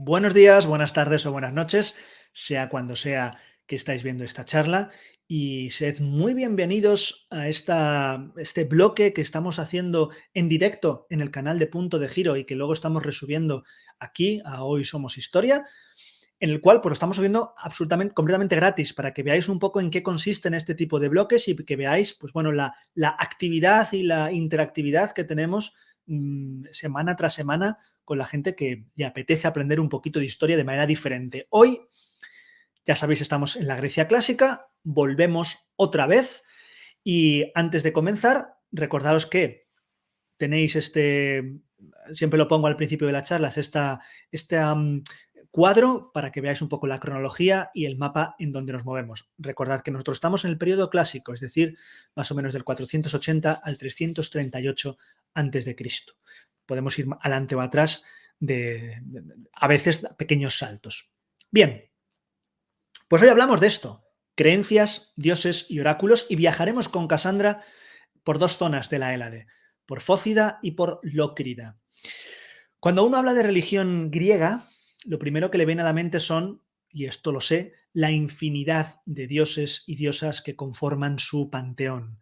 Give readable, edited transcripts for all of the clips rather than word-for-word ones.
Buenos días, buenas tardes o buenas noches, sea cuando sea que estáis viendo esta charla, y sed muy bienvenidos a este bloque que estamos haciendo en directo en el canal de Punto de Giro y que luego estamos resubiendo aquí a Hoy Somos Historia, en el cual pues, lo estamos subiendo absolutamente, completamente gratis para que veáis un poco en qué consisten este tipo de bloques y que veáis pues, bueno, la actividad y la interactividad que tenemos semana tras semana con la gente que le apetece aprender un poquito de historia de manera diferente. Hoy, ya sabéis, estamos en la Grecia clásica, volvemos otra vez y antes de comenzar, recordaros que tenéis siempre lo pongo al principio de las charlas, este cuadro para que veáis un poco la cronología y el mapa en donde nos movemos. Recordad que nosotros estamos en el periodo clásico, es decir, más o menos del 480 al 338 antes de Cristo. Podemos ir adelante o atrás a veces pequeños saltos. Bien, pues hoy hablamos de esto, creencias, dioses y oráculos, y viajaremos con Casandra por dos zonas de la Hélade, por Fócida y por Lócrida. Cuando uno habla de religión griega, lo primero que le viene a la mente son, y esto lo sé, la infinidad de dioses y diosas que conforman su panteón.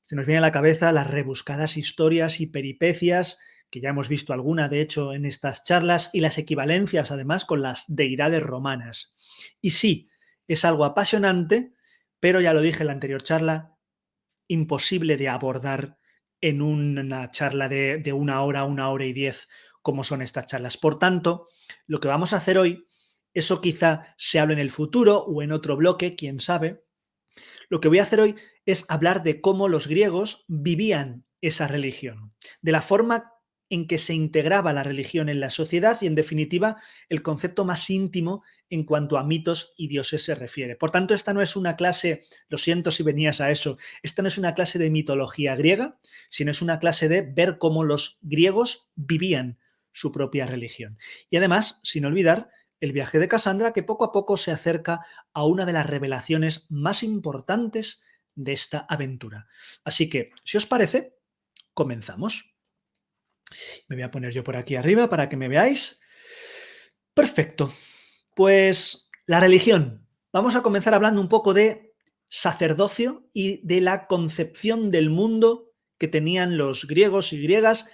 Se nos viene a la cabeza las rebuscadas historias y peripecias, que ya hemos visto alguna, de hecho, en estas charlas, y las equivalencias, además, con las deidades romanas. Y sí, es algo apasionante, pero ya lo dije en la anterior charla, imposible de abordar en una charla de una hora y 10, como son estas charlas. Por tanto, lo que vamos a hacer hoy, eso quizá se hable en el futuro o en otro bloque, quién sabe. Lo que voy a hacer hoy es hablar de cómo los griegos vivían esa religión, de la forma en que se integraba la religión en la sociedad y, en definitiva, el concepto más íntimo en cuanto a mitos y dioses se refiere. Por tanto, esta no es una clase, lo siento si venías a eso, esta no es una clase de mitología griega, sino es una clase de ver cómo los griegos vivían su propia religión. Y además, sin olvidar, el viaje de Casandra, que poco a poco se acerca a una de las revelaciones más importantes de esta aventura. Así que, si os parece, comenzamos. Me voy a poner yo por aquí arriba para que me veáis. Perfecto. Pues la religión. Vamos a comenzar hablando un poco de sacerdocio y de la concepción del mundo que tenían los griegos y griegas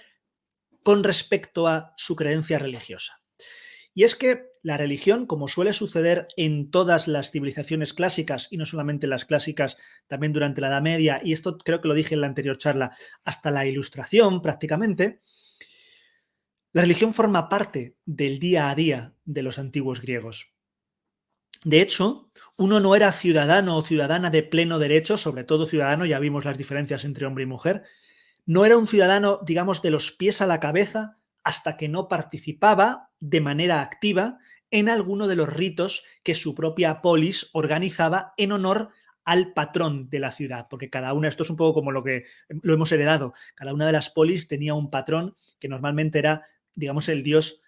con respecto a su creencia religiosa. Y es que la religión, como suele suceder en todas las civilizaciones clásicas, y no solamente las clásicas, también durante la Edad Media, y esto creo que lo dije en la anterior charla, hasta la Ilustración prácticamente, la religión forma parte del día a día de los antiguos griegos. De hecho, uno no era ciudadano o ciudadana de pleno derecho, sobre todo ciudadano, ya vimos las diferencias entre hombre y mujer, no era un ciudadano, digamos, de los pies a la cabeza hasta que no participaba de manera activa en alguno de los ritos que su propia polis organizaba en honor al patrón de la ciudad, porque cada una, esto es un poco como lo que lo hemos heredado, cada una de las polis tenía un patrón que normalmente era, digamos, el dios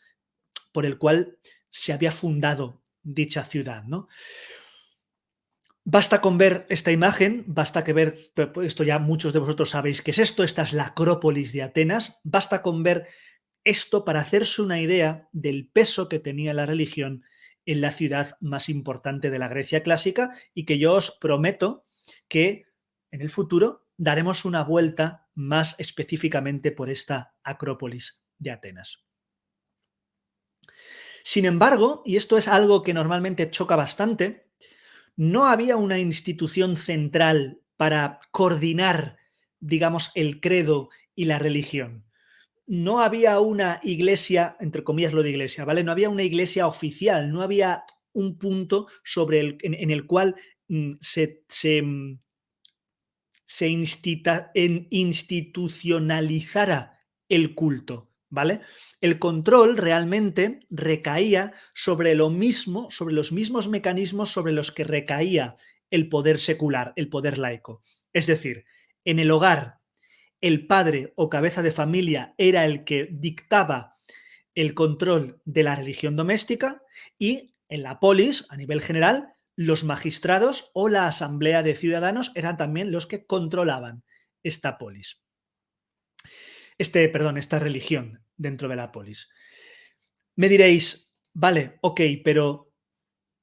por el cual se había fundado dicha ciudad, ¿no? Basta con ver esta imagen, basta que ver, esto ya muchos de vosotros sabéis qué es esto, esta es la Acrópolis de Atenas, basta con ver esto para hacerse una idea del peso que tenía la religión en la ciudad más importante de la Grecia clásica y que yo os prometo que en el futuro daremos una vuelta más específicamente por esta Acrópolis de Atenas. Sin embargo, y esto es algo que normalmente choca bastante, no había una institución central para coordinar, digamos, el credo y la religión. No había una iglesia, entre comillas lo de iglesia, ¿vale? No había una iglesia oficial, no había un punto en el cual se institucionalizara el culto, ¿vale? El control realmente recaía sobre lo mismo, sobre los mismos mecanismos sobre los que recaía el poder secular, el poder laico. Es decir, en el hogar, el padre o cabeza de familia era el que dictaba el control de la religión doméstica y en la polis, a nivel general, los magistrados o la asamblea de ciudadanos eran también los que controlaban esta polis. Esta religión dentro de la polis. Me diréis, Vale, ok, pero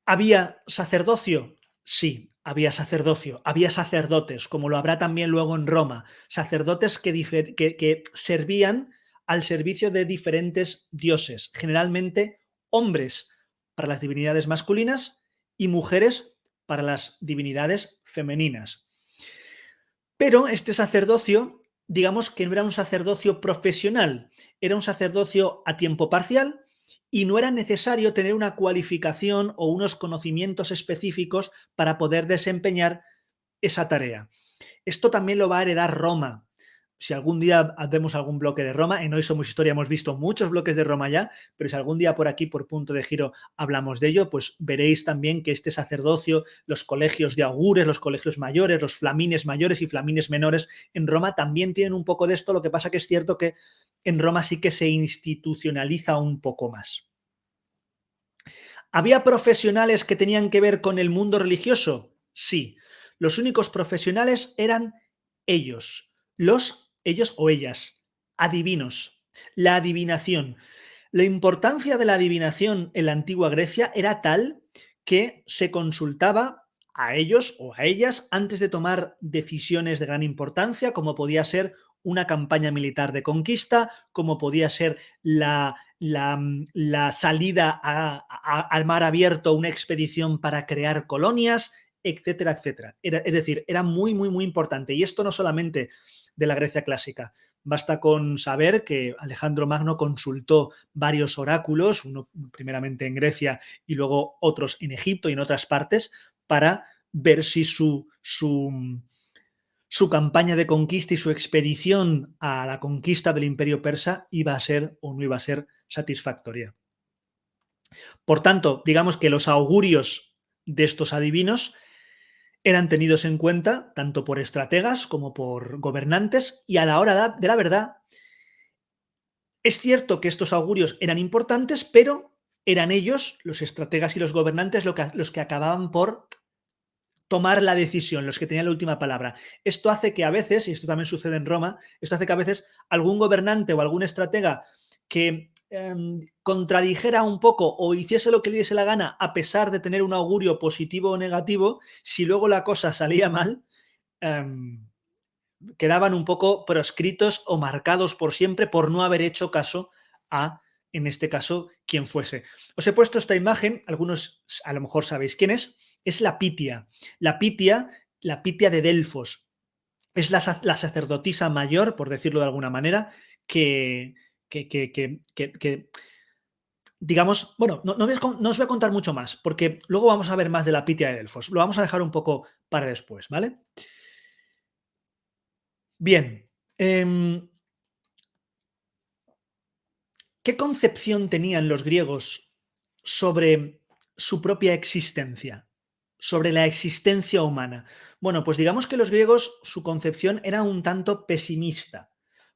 ¿había sacerdocio? Sí, había sacerdocio, había sacerdotes, como lo habrá también luego en Roma, sacerdotes que servían al servicio de diferentes dioses, generalmente hombres para las divinidades masculinas y mujeres para las divinidades femeninas. Pero este sacerdocio, digamos que no era un sacerdocio profesional, era un sacerdocio a tiempo parcial y no era necesario tener una cualificación o unos conocimientos específicos para poder desempeñar esa tarea. Esto también lo va a heredar Roma. Si algún día vemos algún bloque de Roma, en Hoy Somos Historia hemos visto muchos bloques de Roma ya, pero si algún día por aquí, por Punto de Giro, hablamos de ello, pues veréis también que este sacerdocio, los colegios de augures, los colegios mayores, los flamines mayores y flamines menores, en Roma también tienen un poco de esto, lo que pasa que es cierto que en Roma sí que se institucionaliza un poco más. ¿Había profesionales que tenían que ver con el mundo religioso? Sí. Los únicos profesionales eran ellos, ellos o ellas, adivinos. La adivinación. La importancia de la adivinación en la antigua Grecia era tal que se consultaba a ellos o a ellas antes de tomar decisiones de gran importancia, como podía ser una campaña militar de conquista, como podía ser la salida al mar abierto, una expedición para crear colonias, etcétera, etcétera. Es decir, era muy, muy, muy importante. Y esto no solamente de la Grecia clásica. Basta con saber que Alejandro Magno consultó varios oráculos, uno primeramente en Grecia y luego otros en Egipto y en otras partes, para ver si su campaña de conquista y su expedición a la conquista del Imperio Persa iba a ser o no iba a ser satisfactoria. Por tanto, digamos que los augurios de estos adivinos eran tenidos en cuenta tanto por estrategas como por gobernantes y a la hora de la verdad es cierto que estos augurios eran importantes, pero eran ellos, los estrategas y los gobernantes, los que acababan por tomar la decisión, los que tenían la última palabra. Esto hace que a veces, y esto también sucede en Roma, esto hace que a veces algún gobernante o algún estratega que contradijera un poco o hiciese lo que le diese la gana a pesar de tener un augurio positivo o negativo, si luego la cosa salía mal, eh, quedaban un poco proscritos o marcados por siempre por no haber hecho caso a, en este caso, quien fuese. Os he puesto esta imagen, algunos a lo mejor sabéis quién es la Pitia. La Pitia de Delfos. Es la sacerdotisa mayor, por decirlo de alguna manera, que digamos, bueno, no os voy a contar mucho más, porque luego vamos a ver más de la Pitia de Delfos. Lo vamos a dejar un poco para después, ¿vale? Bien. ¿Qué concepción tenían los griegos sobre su propia existencia? Sobre la existencia humana. Bueno, pues digamos que los griegos, su concepción era un tanto pesimista.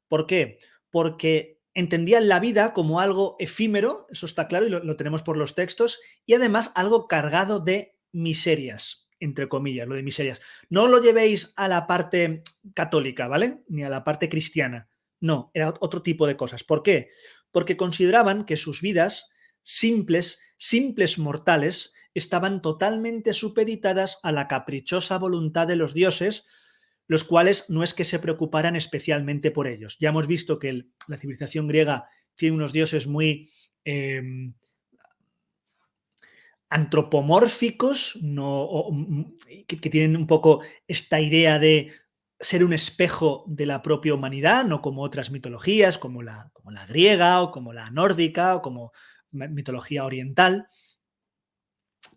¿Por qué? Porque entendían la vida como algo efímero, eso está claro y lo tenemos por los textos, y además algo cargado de miserias, entre comillas, lo de miserias. No lo llevéis a la parte católica, ¿vale? Ni a la parte cristiana. No, era otro tipo de cosas. ¿Por qué? Porque consideraban que sus vidas simples mortales, estaban totalmente supeditadas a la caprichosa voluntad de los dioses, los cuales no es que se preocuparan especialmente por ellos. Ya hemos visto que la civilización griega tiene unos dioses muy antropomórficos, que tienen un poco esta idea de ser un espejo de la propia humanidad, no como otras mitologías, como la griega o como la nórdica o como mitología oriental.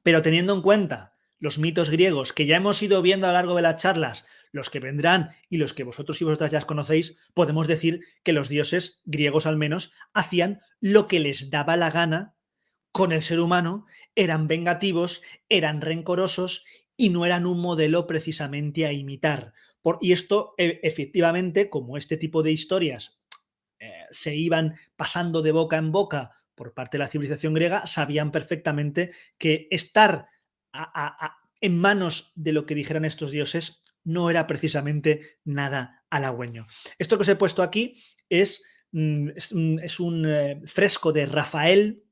Pero teniendo en cuenta los mitos griegos que ya hemos ido viendo a lo largo de las charlas, los que vendrán y los que vosotros y vosotras ya conocéis, podemos decir que los dioses griegos al menos hacían lo que les daba la gana con el ser humano, eran vengativos, eran rencorosos y no eran un modelo precisamente a imitar. Y esto, efectivamente, como este tipo de historias se iban pasando de boca en boca por parte de la civilización griega, sabían perfectamente que estar en manos de lo que dijeran estos dioses no era precisamente nada halagüeño. Esto que os he puesto aquí es un fresco de Rafael,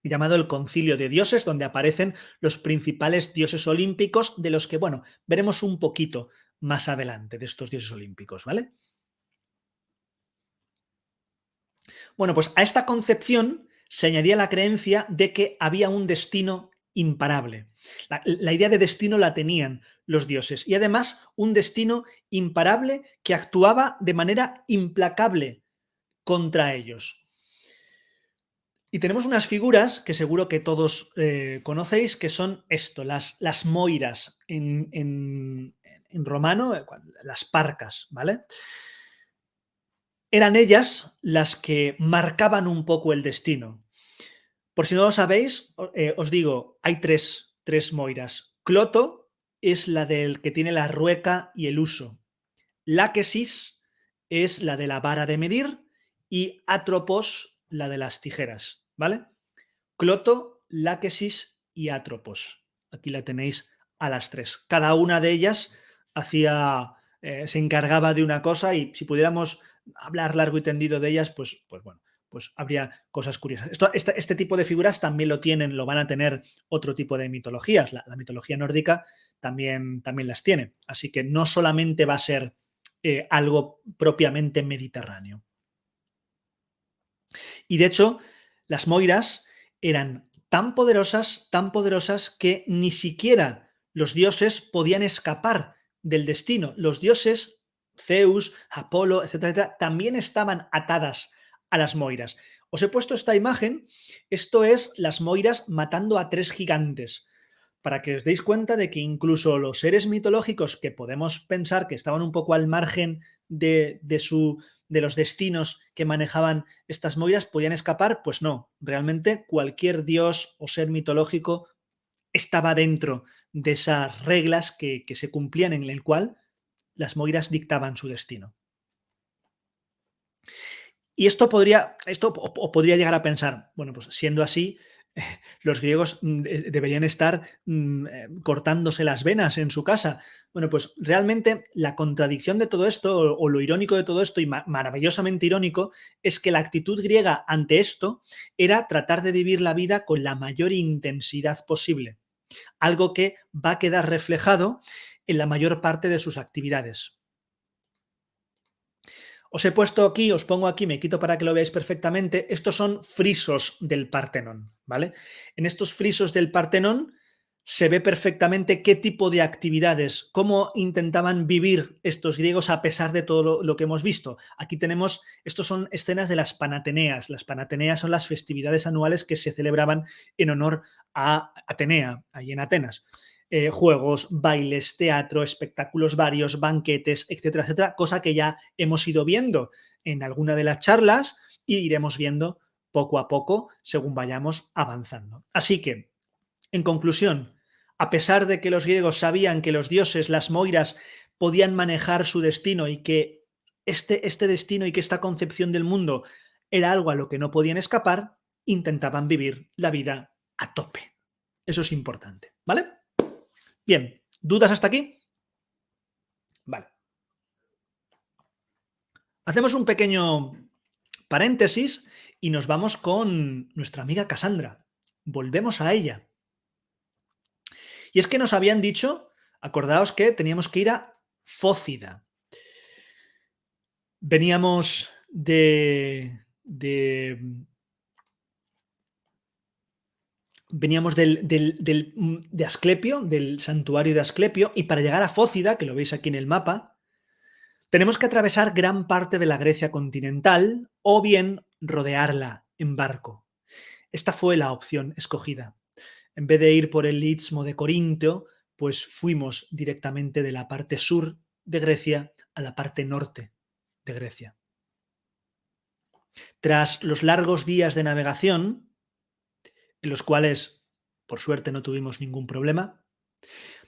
llamado el Concilio de Dioses, donde aparecen los principales dioses olímpicos, de los que, bueno, veremos un poquito más adelante de estos dioses olímpicos, ¿vale? Bueno, pues a esta concepción se añadía la creencia de que había un destino imparable. La idea de destino la tenían los dioses y además un destino imparable que actuaba de manera implacable contra ellos. Y tenemos unas figuras que seguro que todos conocéis, que son esto, las moiras en romano, las parcas, ¿vale? Eran ellas las que marcaban un poco el destino. Por si no lo sabéis, os digo, hay tres moiras. Cloto es la del que tiene la rueca y el uso. Láquesis es la de la vara de medir y Atropos la de las tijeras, ¿vale? Cloto, Láquesis y Atropos. Aquí la tenéis a las tres. Cada una de ellas se encargaba de una cosa y si pudiéramos hablar largo y tendido de ellas, pues bueno, pues habría cosas curiosas. Este tipo de figuras también lo van a tener otro tipo de mitologías. La mitología nórdica también las tiene. Así que no solamente va a ser algo propiamente mediterráneo. Y de hecho, las moiras eran tan poderosas que ni siquiera los dioses podían escapar del destino. Los dioses, Zeus, Apolo, etcétera, etcétera, también estaban atadas a las moiras. Os he puesto esta imagen, esto es las moiras matando a tres gigantes, para que os deis cuenta de que incluso los seres mitológicos que podemos pensar que estaban un poco al margen de los destinos que manejaban estas moiras podían escapar, pues no, realmente cualquier dios o ser mitológico estaba dentro de esas reglas que se cumplían en el cual las moiras dictaban su destino. Y podría llegar a pensar, bueno, pues siendo así, los griegos deberían estar cortándose las venas en su casa. Bueno, pues realmente la contradicción de todo esto, o lo irónico de todo esto, y maravillosamente irónico, es que la actitud griega ante esto era tratar de vivir la vida con la mayor intensidad posible, algo que va a quedar reflejado en la mayor parte de sus actividades. Os pongo aquí, me quito para que lo veáis perfectamente. Estos son frisos del Partenón, ¿vale? En estos frisos del Partenón se ve perfectamente qué tipo de actividades, cómo intentaban vivir estos griegos a pesar de todo lo que hemos visto. Aquí tenemos, estos son escenas de las Panateneas. Las Panateneas son las festividades anuales que se celebraban en honor a Atenea, ahí en Atenas. Juegos, bailes, teatro, espectáculos varios, banquetes, etcétera, etcétera, cosa que ya hemos ido viendo en alguna de las charlas y iremos viendo poco a poco según vayamos avanzando. Así que, en conclusión, a pesar de que los griegos sabían que los dioses, las moiras, podían manejar su destino y que este destino y que esta concepción del mundo era algo a lo que no podían escapar, intentaban vivir la vida a tope. Eso es importante, ¿vale? Bien, ¿dudas hasta aquí? Vale. Hacemos un pequeño paréntesis y nos vamos con nuestra amiga Cassandra. Volvemos a ella. Y es que nos habían dicho, acordaos que teníamos que ir a Fócida. Veníamos veníamos de Asclepio, del santuario de Asclepio, y para llegar a Fócida, que lo veis aquí en el mapa, tenemos que atravesar gran parte de la Grecia continental o bien rodearla en barco. Esta fue la opción escogida. En vez de ir por el istmo de Corinto, pues fuimos directamente de la parte sur de Grecia a la parte norte de Grecia. Tras los largos días de navegación, en los cuales por suerte no tuvimos ningún problema,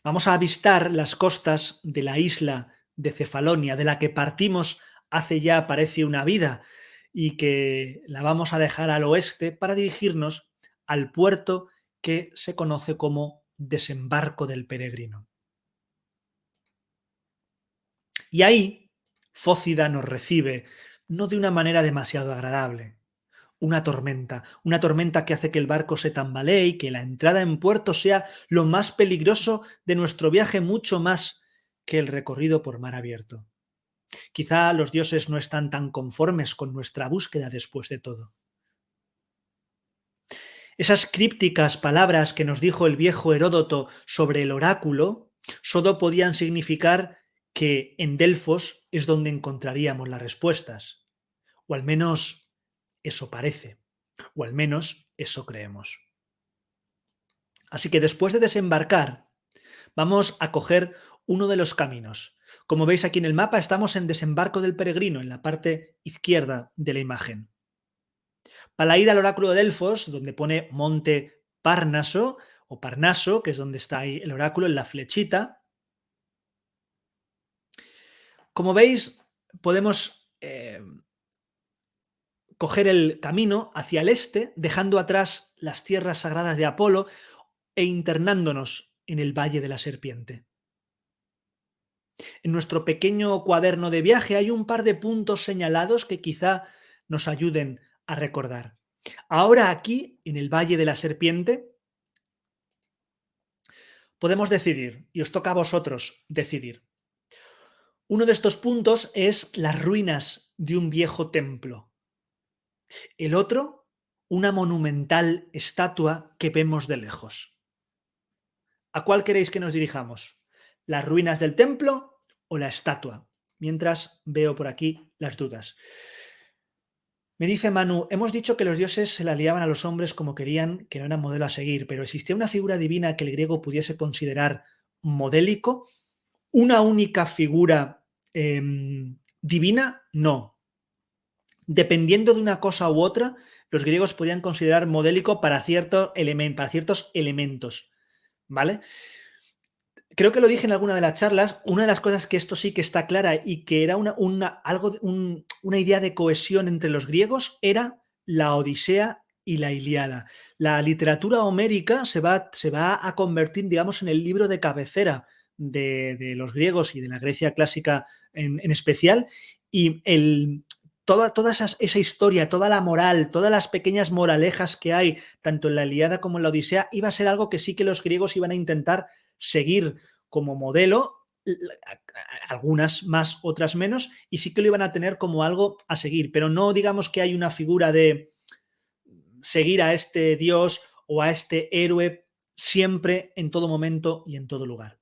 vamos a avistar las costas de la isla de Cefalonia, de la que partimos hace ya parece una vida y que la vamos a dejar al oeste para dirigirnos al puerto que se conoce como Desembarco del Peregrino. Y ahí Fócida nos recibe, no de una manera demasiado agradable. una tormenta que hace que el barco se tambalee y que la entrada en puerto sea lo más peligroso de nuestro viaje, mucho más que el recorrido por mar abierto. Quizá los dioses no están tan conformes con nuestra búsqueda después de todo. Esas crípticas palabras que nos dijo el viejo Heródoto sobre el oráculo solo podían significar que en Delfos es donde encontraríamos las respuestas, o al menos eso parece, o al menos eso creemos. Así que después de desembarcar, vamos a coger uno de los caminos. Como veis aquí en el mapa, estamos en Desembarco del Peregrino, en la parte izquierda de la imagen. Para ir al oráculo de Delfos, donde pone Monte Parnaso, o Parnaso, que es donde está ahí el oráculo, en la flechita. Como veis, podemos coger el camino hacia el este, dejando atrás las tierras sagradas de Apolo e internándonos en el Valle de la Serpiente. En nuestro pequeño cuaderno de viaje hay un par de puntos señalados que quizá nos ayuden a recordar. Ahora aquí, en el Valle de la Serpiente, podemos decidir, y os toca a vosotros decidir. Uno de estos puntos es las ruinas de un viejo templo. El otro, una monumental estatua que vemos de lejos. ¿A cuál queréis que nos dirijamos? ¿Las ruinas del templo o la estatua? Mientras veo por aquí las dudas. Me dice Manu, hemos dicho que los dioses se la liaban a los hombres como querían, que no eran modelo a seguir, pero ¿existía una figura divina que el griego pudiese considerar modélico? ¿Una única figura divina? No. Dependiendo de una cosa u otra, los griegos podían considerar modélico para ciertos elementos, ¿vale? Creo que lo dije en alguna de las charlas, una de las cosas que esto sí que está clara y que era una idea de cohesión entre los griegos era la Odisea y la Ilíada. La literatura homérica se va a convertir, digamos, en el libro de cabecera de los griegos y de la Grecia clásica en especial, y toda esa historia, toda la moral, todas las pequeñas moralejas que hay, tanto en la Ilíada como en la Odisea, iba a ser algo que sí que los griegos iban a intentar seguir como modelo, algunas más, otras menos, y sí que lo iban a tener como algo a seguir, pero no digamos que hay una figura de seguir a este dios o a este héroe siempre, en todo momento y en todo lugar.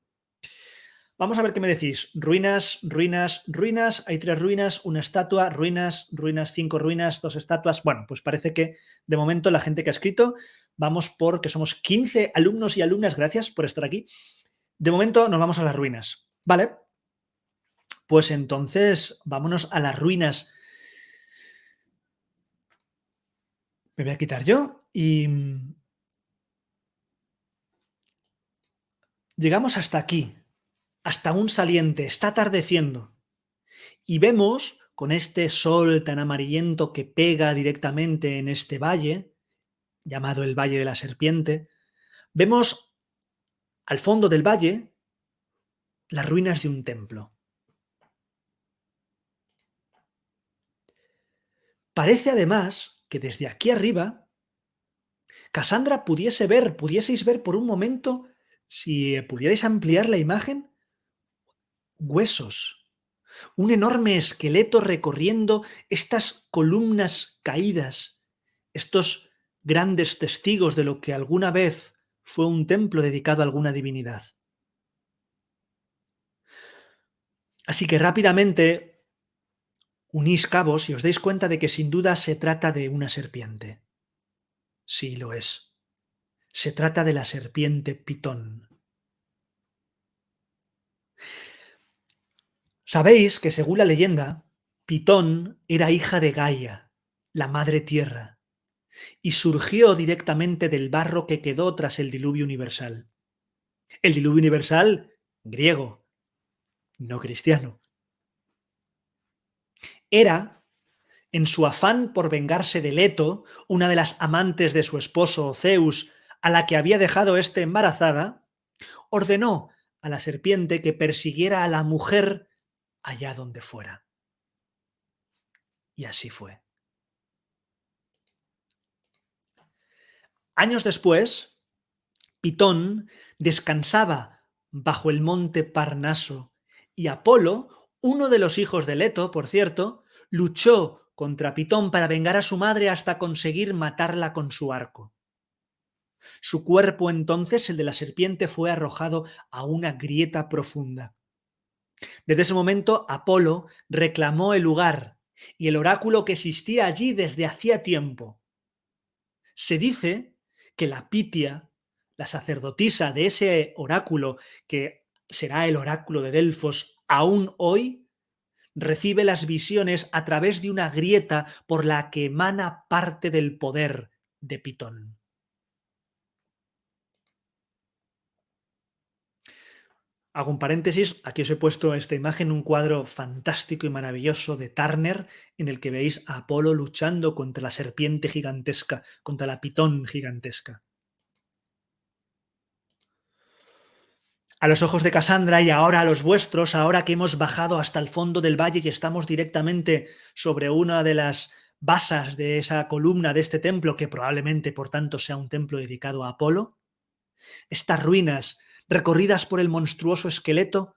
Vamos a ver qué me decís. Ruinas, ruinas, ruinas. Hay 3 ruinas, una estatua, ruinas, ruinas, 5 ruinas, 2 estatuas. Bueno, pues parece que de momento la gente que ha escrito, vamos por que somos 15 alumnos y alumnas. Gracias por estar aquí. De momento nos vamos a las ruinas. Vale. Pues entonces vámonos a las ruinas. Me voy a quitar yo y llegamos hasta aquí, hasta un saliente. Está atardeciendo. Y vemos, con este sol tan amarillento que pega directamente en este valle, llamado el Valle de la Serpiente, vemos al fondo del valle las ruinas de un templo. Parece además que desde aquí arriba, Cassandra pudieseis ver por un momento, si pudierais ampliar la imagen, huesos. Un enorme esqueleto recorriendo estas columnas caídas, estos grandes testigos de lo que alguna vez fue un templo dedicado a alguna divinidad. Así que rápidamente unís cabos y os dais cuenta de que sin duda se trata de una serpiente. Sí, lo es. Se trata de la serpiente Pitón. Sabéis que, según la leyenda, Pitón era hija de Gaia, la madre tierra, y surgió directamente del barro que quedó tras el diluvio universal. El diluvio universal griego, no cristiano. Hera, en su afán por vengarse de Leto, una de las amantes de su esposo Zeus, a la que había dejado éste embarazada, ordenó a la serpiente que persiguiera a la mujer allá donde fuera. Y así fue. Años después, Pitón descansaba bajo el monte Parnaso y Apolo, uno de los hijos de Leto, por cierto, luchó contra Pitón para vengar a su madre hasta conseguir matarla con su arco. Su cuerpo entonces, el de la serpiente, fue arrojado a una grieta profunda. Desde ese momento, Apolo reclamó el lugar y el oráculo que existía allí desde hacía tiempo. Se dice que la Pitia, la sacerdotisa de ese oráculo, que será el oráculo de Delfos aún hoy, recibe las visiones a través de una grieta por la que emana parte del poder de Pitón. Hago un paréntesis, aquí os he puesto esta imagen, un cuadro fantástico y maravilloso de Turner, en el que veis a Apolo luchando contra la serpiente gigantesca, contra la Pitón gigantesca. A los ojos de Casandra y ahora a los vuestros, ahora que hemos bajado hasta el fondo del valle y estamos directamente sobre una de las basas de esa columna de este templo, que probablemente por tanto sea un templo dedicado a Apolo, estas ruinas recorridas por el monstruoso esqueleto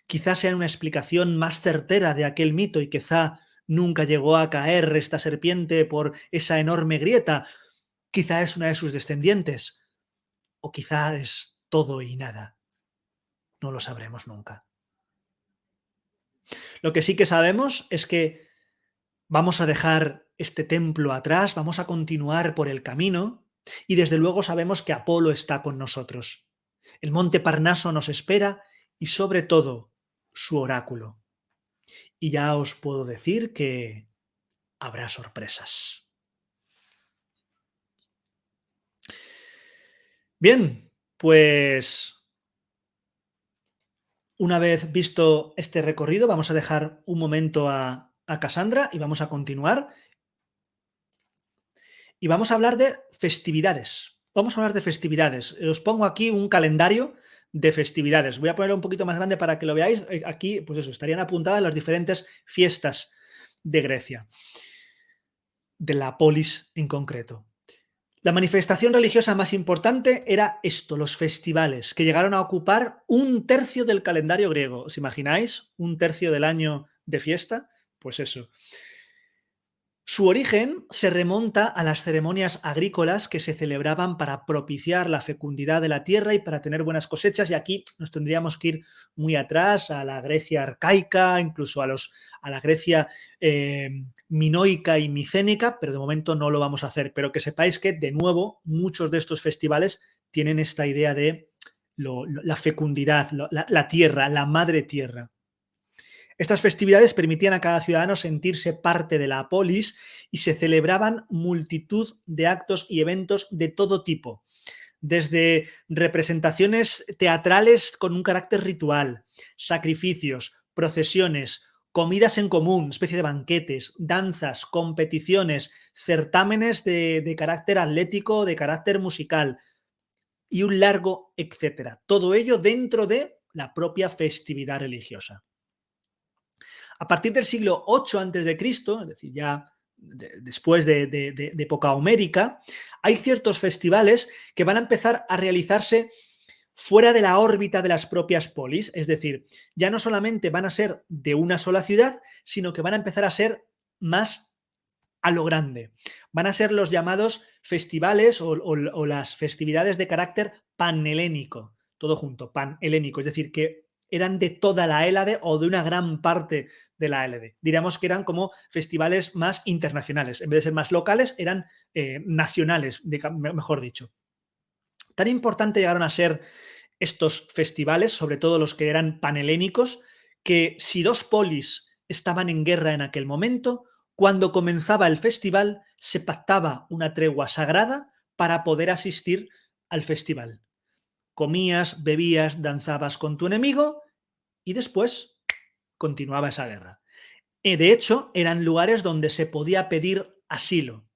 quizá sean una explicación más certera de aquel mito y quizá nunca llegó a caer esta serpiente por esa enorme grieta, quizá es una de sus descendientes o quizá es todo y nada. No lo sabremos nunca. Lo que sí que sabemos es que vamos a dejar este templo atrás, vamos a continuar por el camino y desde luego sabemos que Apolo está con nosotros. El monte Parnaso nos espera y sobre todo su oráculo. Y ya os puedo decir que habrá sorpresas. Bien, pues una vez visto este recorrido, vamos a dejar un momento a Cassandra y vamos a continuar. Y vamos a hablar de festividades. Vamos a hablar de festividades. Os pongo aquí un calendario de festividades. Voy a ponerlo un poquito más grande para que lo veáis. Aquí, pues eso, estarían apuntadas las diferentes fiestas de Grecia, de la polis en concreto. La manifestación religiosa más importante era esto, los festivales, que llegaron a ocupar un tercio del calendario griego. ¿Os imagináis? Un tercio del año de fiesta. Pues eso. Su origen se remonta a las ceremonias agrícolas que se celebraban para propiciar la fecundidad de la tierra y para tener buenas cosechas, y aquí nos tendríamos que ir muy atrás, a la Grecia arcaica, incluso a la Grecia minoica y micénica, pero de momento no lo vamos a hacer. Pero que sepáis que, de nuevo, muchos de estos festivales tienen esta idea de la fecundidad, la tierra, la madre tierra. Estas festividades permitían a cada ciudadano sentirse parte de la polis y se celebraban multitud de actos y eventos de todo tipo, desde representaciones teatrales con un carácter ritual, sacrificios, procesiones, comidas en común, especie de banquetes, danzas, competiciones, certámenes de carácter atlético, de carácter musical y un largo etcétera. Todo ello dentro de la propia festividad religiosa. A partir del siglo VIII a.C., es decir, ya después de época homérica, hay ciertos festivales que van a empezar a realizarse fuera de la órbita de las propias polis, es decir, ya no solamente van a ser de una sola ciudad, sino que van a empezar a ser más a lo grande. Van a ser los llamados festivales o las festividades de carácter panhelénico, todo junto, panhelénico, es decir, que eran de toda la Hélade o de una gran parte de la Hélade. Diríamos que eran como festivales más internacionales. En vez de ser más locales, eran nacionales, mejor dicho. Tan importante llegaron a ser estos festivales, sobre todo los que eran panhelénicos, que si dos polis estaban en guerra en aquel momento, cuando comenzaba el festival se pactaba una tregua sagrada para poder asistir al festival. Comías, bebías, danzabas con tu enemigo y después continuaba esa guerra. De hecho, eran lugares donde se podía pedir asilo.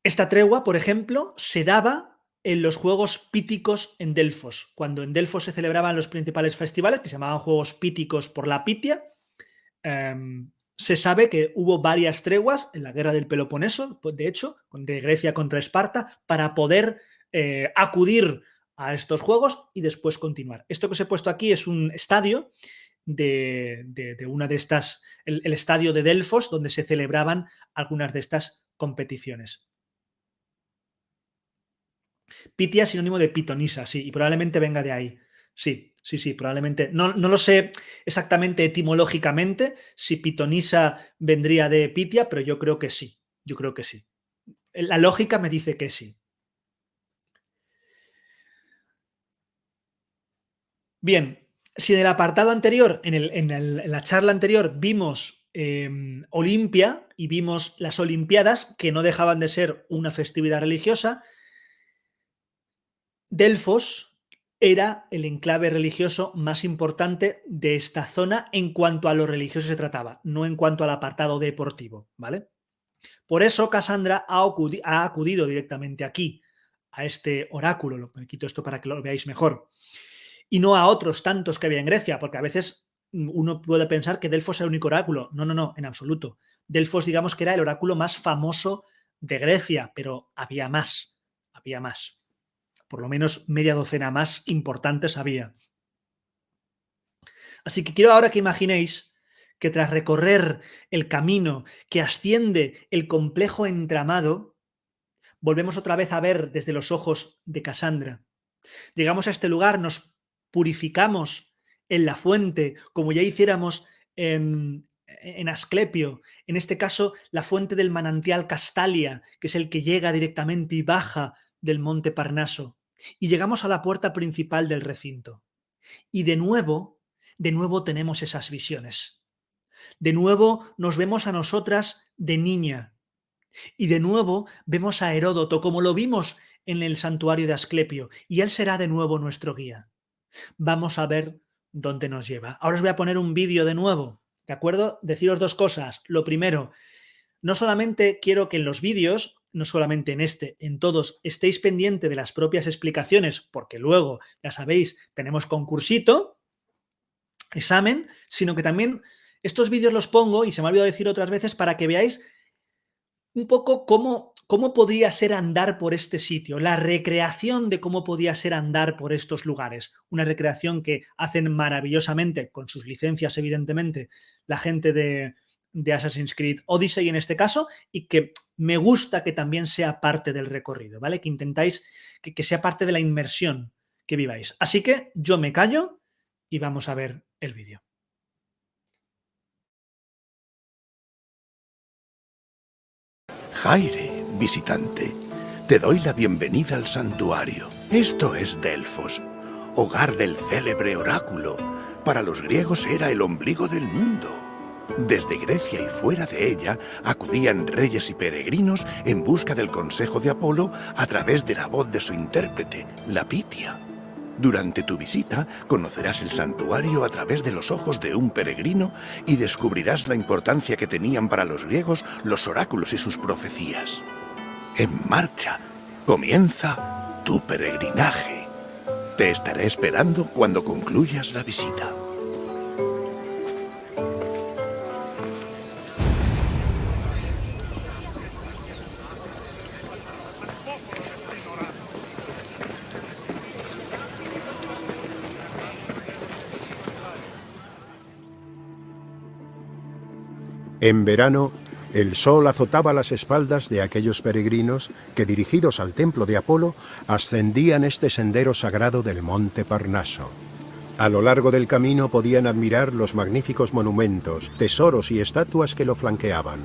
Esta tregua, por ejemplo, se daba en los Juegos Píticos en Delfos. Cuando en Delfos se celebraban los principales festivales, que se llamaban Juegos Píticos por la Pitia, Se sabe que hubo varias treguas en la guerra del Peloponeso, de hecho, de Grecia contra Esparta, para poder acudir a estos juegos y después continuar. Esto que os he puesto aquí es un estadio de una de estas, el estadio de Delfos, donde se celebraban algunas de estas competiciones. Pitia es sinónimo de pitonisa, sí, y probablemente venga de ahí. Sí, sí, sí, probablemente. No, no lo sé exactamente etimológicamente si pitonisa vendría de Pitia, pero yo creo que sí. Yo creo que sí. La lógica me dice que sí. Bien, si en el apartado anterior, en la charla anterior, vimos Olimpia y vimos las Olimpiadas, que no dejaban de ser una festividad religiosa, Delfos era el enclave religioso más importante de esta zona en cuanto a lo religioso se trataba, no en cuanto al apartado deportivo, ¿vale? Por eso Casandra ha acudido directamente aquí, a este oráculo. Me quito esto para que lo veáis mejor. Y no a otros tantos que había en Grecia, porque a veces uno puede pensar que Delfos era el único oráculo. No, no, no, en absoluto. Delfos, digamos que era el oráculo más famoso de Grecia, pero había más, había más. Por lo menos media docena más importantes había. Así que quiero ahora que imaginéis que tras recorrer el camino que asciende el complejo entramado, volvemos otra vez a ver desde los ojos de Casandra. Llegamos a este lugar, nos purificamos en la fuente, como ya hiciéramos en Asclepio, en este caso la fuente del manantial Castalia, que es el que llega directamente y baja del monte Parnaso, y llegamos a la puerta principal del recinto. Y de nuevo tenemos esas visiones. De nuevo nos vemos a nosotras de niña. Y de nuevo vemos a Heródoto, como lo vimos en el santuario de Asclepio, y él será de nuevo nuestro guía. Vamos a ver dónde nos lleva. Ahora os voy a poner un vídeo de nuevo, ¿de acuerdo? Deciros dos cosas. Lo primero, no solamente quiero que en los vídeos, no solamente en este, en todos, estéis pendiente de las propias explicaciones, porque luego, ya sabéis, tenemos concursito, examen, sino que también estos vídeos los pongo, y se me ha olvidado decir otras veces, para que veáis un poco cómo podría ser andar por este sitio, la recreación de cómo podía ser andar por estos lugares. Una recreación que hacen maravillosamente, con sus licencias evidentemente, la gente de Assassin's Creed Odyssey en este caso, y que me gusta que también sea parte del recorrido, ¿vale? Que intentáis que sea parte de la inmersión que viváis. Así que yo me callo y vamos a ver el vídeo. Jaire, visitante, te doy la bienvenida al santuario. Esto es Delfos, hogar del célebre oráculo. Para los griegos era el ombligo del mundo. Desde Grecia y fuera de ella acudían reyes y peregrinos en busca del consejo de Apolo a través de la voz de su intérprete, la Pitia. Durante tu visita conocerás el santuario a través de los ojos de un peregrino y descubrirás la importancia que tenían para los griegos los oráculos y sus profecías. En marcha, comienza tu peregrinaje. Te estaré esperando cuando concluyas la visita. En verano, el sol azotaba las espaldas de aquellos peregrinos que, dirigidos al templo de Apolo, ascendían este sendero sagrado del monte Parnaso. A lo largo del camino podían admirar los magníficos monumentos, tesoros y estatuas que lo flanqueaban.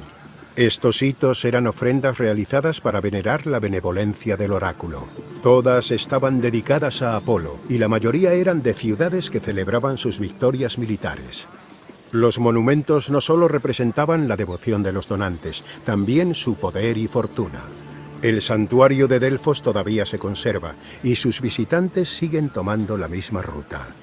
Estos hitos eran ofrendas realizadas para venerar la benevolencia del oráculo. Todas estaban dedicadas a Apolo, y la mayoría eran de ciudades que celebraban sus victorias militares. Los monumentos no solo representaban la devoción de los donantes, también su poder y fortuna. El santuario de Delfos todavía se conserva, y sus visitantes siguen tomando la misma ruta.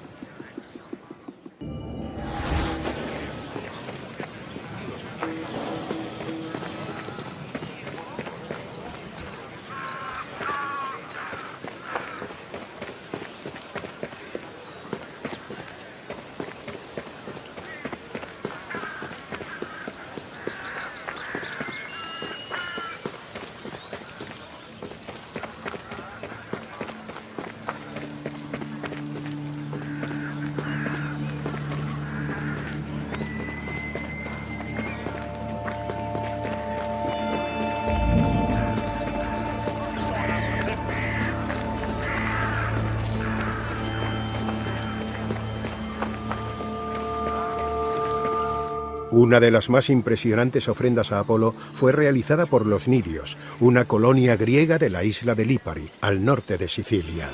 Una de las más impresionantes ofrendas a Apolo fue realizada por los Nidios, una colonia griega de la isla de Lipari, al norte de Sicilia.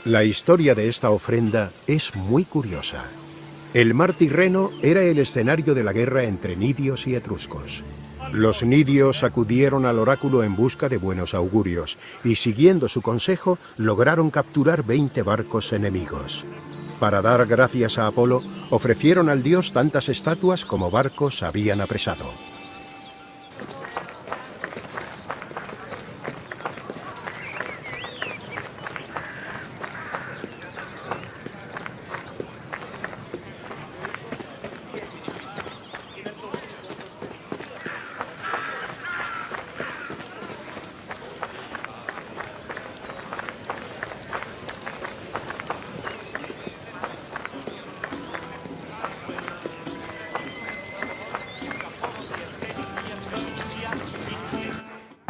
La historia de esta ofrenda es muy curiosa. El mar Tirreno era el escenario de la guerra entre Nidios y etruscos. Los Nidios acudieron al oráculo en busca de buenos augurios y, siguiendo su consejo, lograron capturar 20 barcos enemigos. Para dar gracias a Apolo, ofrecieron al dios tantas estatuas como barcos habían apresado.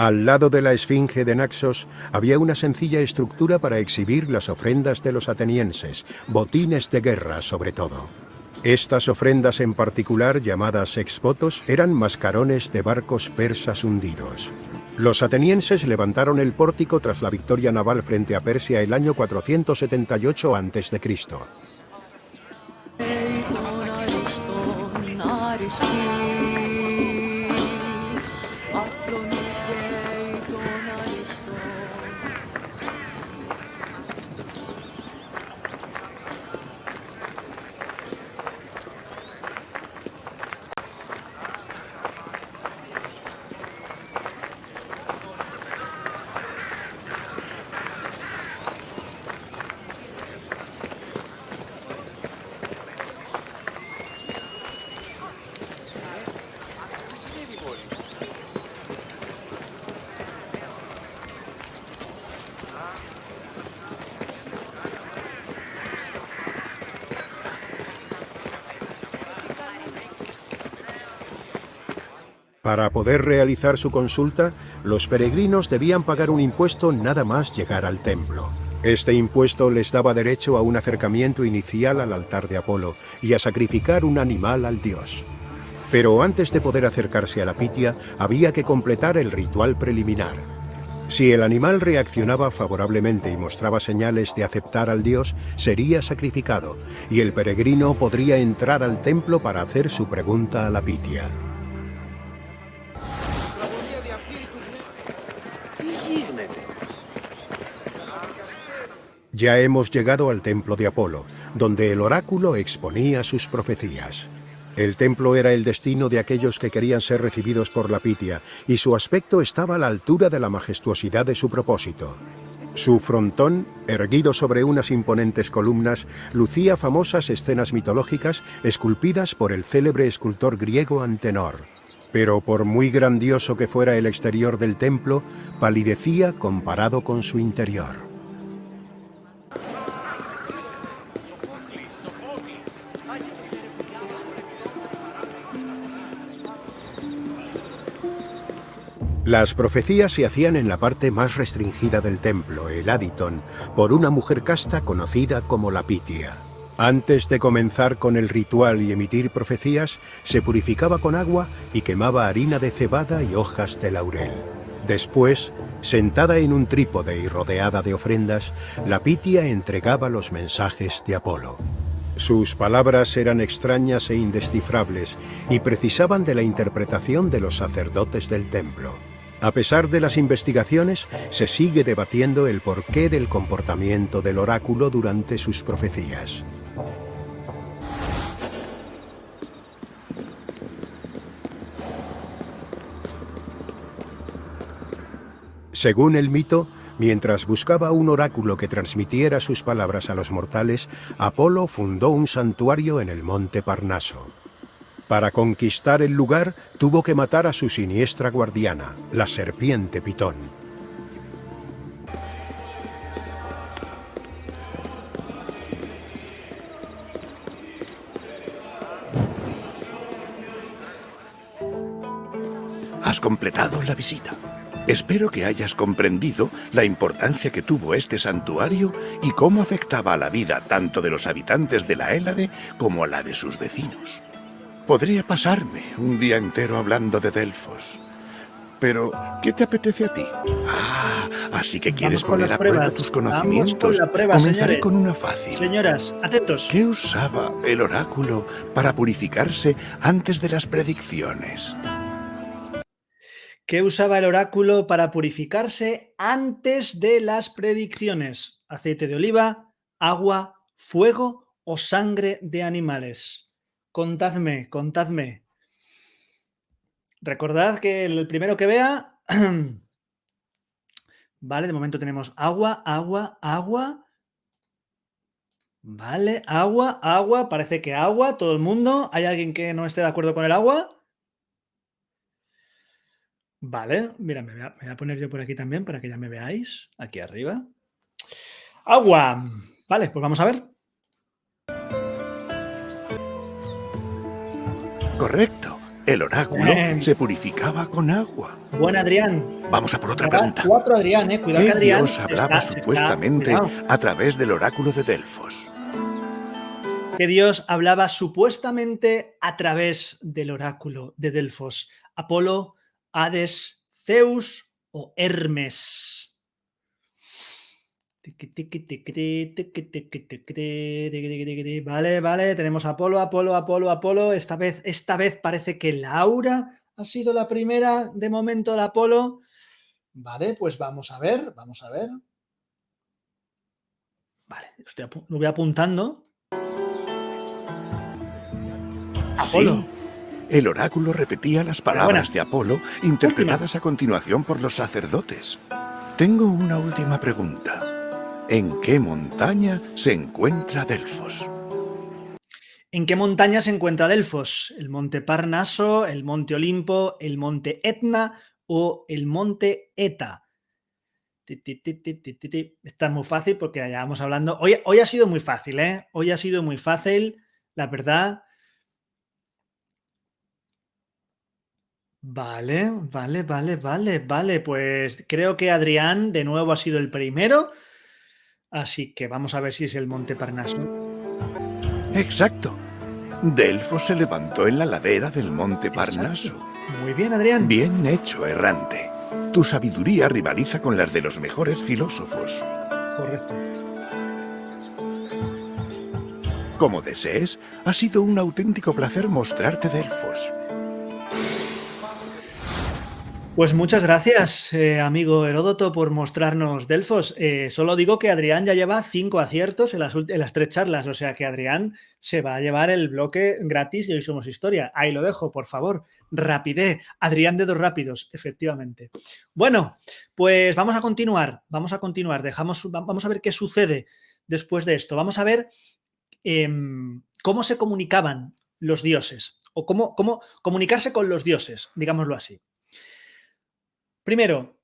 Al lado de la esfinge de Naxos había una sencilla estructura para exhibir las ofrendas de los atenienses, botines de guerra sobre todo. Estas ofrendas en particular, llamadas exvotos, eran mascarones de barcos persas hundidos. Los atenienses levantaron el pórtico tras la victoria naval frente a Persia el año 478 a.C. Para poder realizar su consulta, los peregrinos debían pagar un impuesto nada más llegar al templo. Este impuesto les daba derecho a un acercamiento inicial al altar de Apolo y a sacrificar un animal al dios. Pero antes de poder acercarse a la Pitia, había que completar el ritual preliminar. Si el animal reaccionaba favorablemente y mostraba señales de aceptar al dios, sería sacrificado, y el peregrino podría entrar al templo para hacer su pregunta a la Pitia. Ya hemos llegado al templo de Apolo, donde el oráculo exponía sus profecías. El templo era el destino de aquellos que querían ser recibidos por la Pitia, y su aspecto estaba a la altura de la majestuosidad de su propósito. Su frontón, erguido sobre unas imponentes columnas, lucía famosas escenas mitológicas esculpidas por el célebre escultor griego Antenor. Pero por muy grandioso que fuera el exterior del templo, palidecía comparado con su interior. Las profecías se hacían en la parte más restringida del templo, el Aditon, por una mujer casta conocida como la Pitia. Antes de comenzar con el ritual y emitir profecías, se purificaba con agua y quemaba harina de cebada y hojas de laurel. Después, sentada en un trípode y rodeada de ofrendas, la Pitia entregaba los mensajes de Apolo. Sus palabras eran extrañas e indescifrables y precisaban de la interpretación de los sacerdotes del templo. A pesar de las investigaciones, se sigue debatiendo el porqué del comportamiento del oráculo durante sus profecías. Según el mito, mientras buscaba un oráculo que transmitiera sus palabras a los mortales, Apolo fundó un santuario en el monte Parnaso. Para conquistar el lugar, tuvo que matar a su siniestra guardiana, la serpiente Pitón. Has completado la visita. Espero que hayas comprendido la importancia que tuvo este santuario y cómo afectaba a la vida tanto de los habitantes de la Hélade como a la de sus vecinos. Podría pasarme un día entero hablando de Delfos. Pero, ¿qué te apetece a ti? Ah, así que quieres Vamos con poner las a prueba pruebas. tus Vamos con conocimientos. la prueba, Comenzaré señores. con una fácil. Señoras, atentos. ¿Qué usaba el oráculo para purificarse antes de las predicciones? ¿Qué usaba el oráculo para purificarse antes de las predicciones? ¿Aceite de oliva, agua, fuego o sangre de animales? Contadme, contadme. Recordad que el primero que vea... Vale, de momento tenemos agua, agua, agua. Vale, agua, agua. Parece que agua, todo el mundo. ¿Hay alguien que no esté de acuerdo con el agua? Vale, mira, me voy a poner yo por aquí también para que ya me veáis. Aquí arriba. Agua. Vale, pues vamos a ver. Correcto. El oráculo Bien. se purificaba con agua. Buen Adrián. Vamos a por otra Me va pregunta. 4 Adrián, cuidado que ¿Qué Adrián dios hablaba supuestamente cuidado. a través del oráculo de Delfos? ¿Qué dios hablaba supuestamente a través del oráculo de Delfos? ¿Apolo, Hades, Zeus o Hermes? Vale, vale, tenemos Apolo, Apolo, Apolo, Apolo. Esta vez parece que Laura ha sido la primera de momento de Apolo. Vale, pues vamos a ver, vamos a ver. Vale, lo voy apuntando. Apolo. Sí. El oráculo repetía las palabras de Apolo, interpretadas a continuación por los sacerdotes. Tengo una última pregunta. ¿En qué montaña se encuentra Delfos? ¿En qué montaña se encuentra Delfos? ¿El monte Parnaso, el monte Olimpo, el monte Etna o el monte Eta? Está muy fácil porque ya vamos hablando. Hoy ha sido muy fácil, ¿eh? Hoy ha sido muy fácil, la verdad. Vale, vale, vale, vale, vale. Pues creo que Adrián de nuevo ha sido el primero. Así que vamos a ver si es el monte Parnaso. Exacto. Delfos se levantó en la ladera del monte Parnaso. Exacto. Muy bien, Adrián. Bien hecho, errante. Tu sabiduría rivaliza con las de los mejores filósofos. Correcto. Como desees, ha sido un auténtico placer mostrarte Delfos. Pues muchas gracias, amigo Heródoto, por mostrarnos Delfos. Solo digo que Adrián ya lleva 5 aciertos en las 3 charlas, o sea que Adrián se va a llevar el bloque gratis de Hoy Somos Historia. Ahí lo dejo, por favor. Rapidez. Adrián de 2 rápidos, efectivamente. Bueno, pues vamos a continuar. Vamos a ver qué sucede después de esto. Vamos a ver cómo se comunicaban los dioses, o cómo comunicarse con los dioses, digámoslo así. Primero,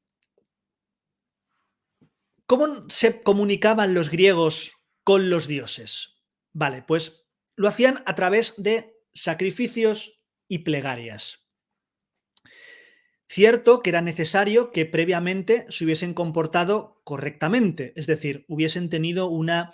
¿cómo se comunicaban los griegos con los dioses? Vale, pues lo hacían a través de sacrificios y plegarias. Cierto que era necesario que previamente se hubiesen comportado correctamente, es decir, hubiesen tenido una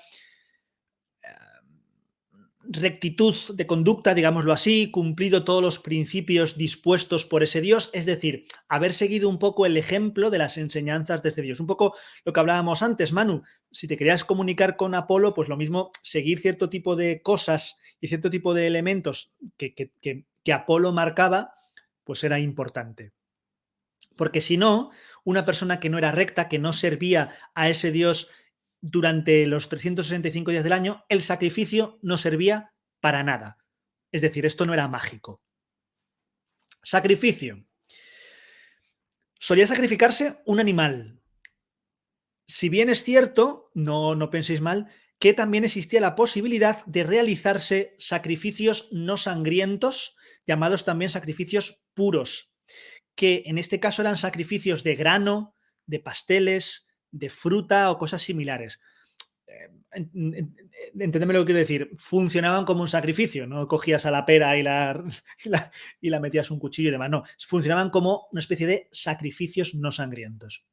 rectitud de conducta, digámoslo así, cumplido todos los principios dispuestos por ese Dios, es decir, haber seguido un poco el ejemplo de las enseñanzas de este Dios. Un poco lo que hablábamos antes, Manu, si te querías comunicar con Apolo, pues lo mismo, seguir cierto tipo de cosas y cierto tipo de elementos que Apolo marcaba, pues era importante. Porque si no, una persona que no era recta, que no servía a ese Dios durante los 365 días del año, el sacrificio no servía para nada. Es decir, esto no era mágico. Sacrificio. Solía sacrificarse un animal. Si bien es cierto, no penséis mal, que también existía la posibilidad de realizarse sacrificios no sangrientos, llamados también sacrificios puros, que en este caso eran sacrificios de grano, de pasteles, de fruta o cosas similares. Entendedme lo que quiero decir. Funcionaban como un sacrificio, no cogías a la pera y la metías un cuchillo y demás, no. Funcionaban como una especie de sacrificios no sangrientos.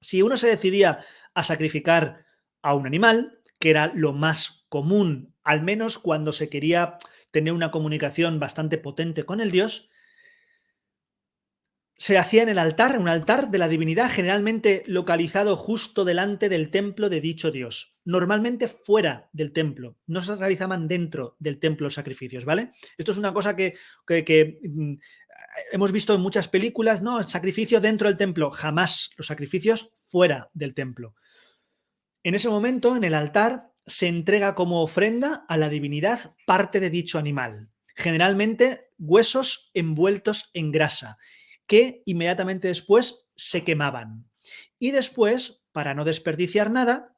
Si uno se decidía a sacrificar a un animal, que era lo más común, al menos cuando se quería tener una comunicación bastante potente con el dios, se hacía en el altar, un altar de la divinidad, generalmente localizado justo delante del templo de dicho dios. Normalmente fuera del templo, no se realizaban dentro del templo los sacrificios, ¿vale? Esto es una cosa que hemos visto en muchas películas, ¿no? El sacrificio dentro del templo, jamás, los sacrificios fuera del templo. En ese momento, en el altar, se entrega como ofrenda a la divinidad parte de dicho animal, generalmente huesos envueltos en grasa, que inmediatamente después se quemaban. Y después, para no desperdiciar nada,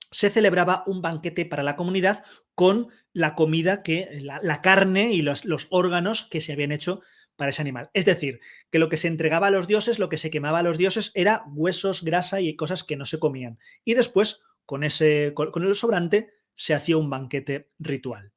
se celebraba un banquete para la comunidad con la comida, la carne y los órganos que se habían hecho para ese animal. Es decir, que lo que se entregaba a los dioses, lo que se quemaba a los dioses era huesos, grasa y cosas que no se comían. Y después, con el sobrante, se hacía un banquete ritual.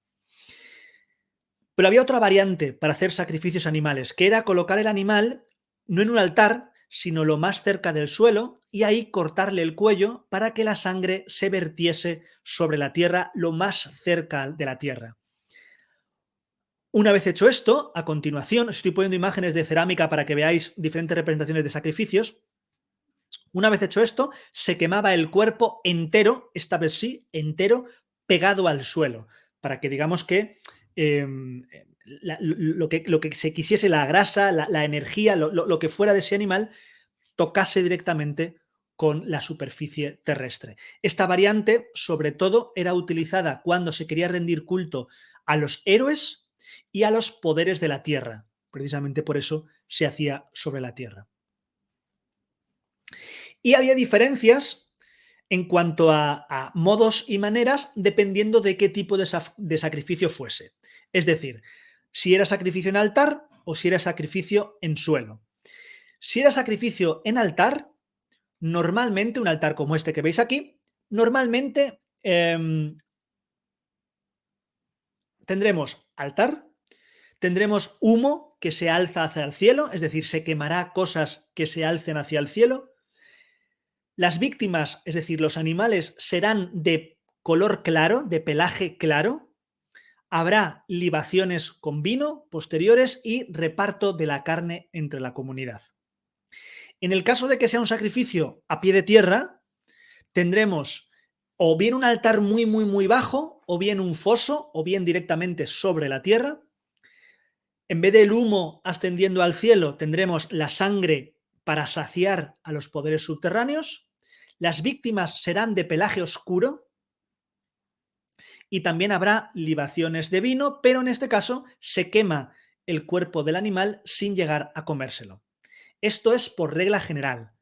Pero había otra variante para hacer sacrificios animales, que era colocar el animal no en un altar, sino lo más cerca del suelo y ahí cortarle el cuello para que la sangre se vertiese sobre la tierra lo más cerca de la tierra. Una vez hecho esto, a continuación, estoy poniendo imágenes de cerámica para que veáis diferentes representaciones de sacrificios. Una vez hecho esto, se quemaba el cuerpo entero, esta vez sí, entero, pegado al suelo, para que digamos que lo que se quisiese, la grasa, la energía, lo que fuera de ese animal, tocase directamente con la superficie terrestre. Esta variante, sobre todo, era utilizada cuando se quería rendir culto a los héroes y a los poderes de la tierra. Precisamente por eso se hacía sobre la tierra. Y había diferencias en cuanto a modos y maneras dependiendo de qué tipo de sacrificio fuese. Es decir, si era sacrificio en altar o si era sacrificio en suelo. Si era sacrificio en altar, normalmente un altar como este que veis aquí, normalmente tendremos altar, tendremos humo que se alza hacia el cielo, es decir, se quemará cosas que se alcen hacia el cielo. Las víctimas, es decir, los animales, serán de color claro, de pelaje claro. Habrá libaciones con vino posteriores y reparto de la carne entre la comunidad. En el caso de que sea un sacrificio a pie de tierra, tendremos o bien un altar muy, muy, muy bajo, o bien un foso, o bien directamente sobre la tierra. En vez del humo ascendiendo al cielo, tendremos la sangre para saciar a los poderes subterráneos. Las víctimas serán de pelaje oscuro y también habrá libaciones de vino, pero en este caso se quema el cuerpo del animal sin llegar a comérselo. Esto es por regla general.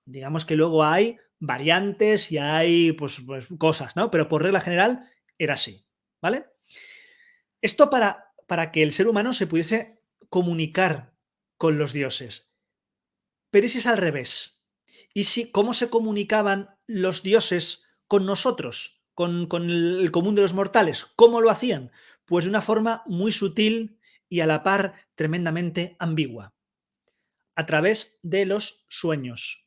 Digamos que luego hay variantes y hay pues cosas, ¿no? Pero por regla general era así, ¿vale? Esto para que el ser humano se pudiese comunicar con los dioses. Pero ¿y si es al revés? ¿Y si cómo se comunicaban los dioses con nosotros, con el común de los mortales? ¿Cómo lo hacían? Pues de una forma muy sutil y a la par tremendamente ambigua. A través de los sueños,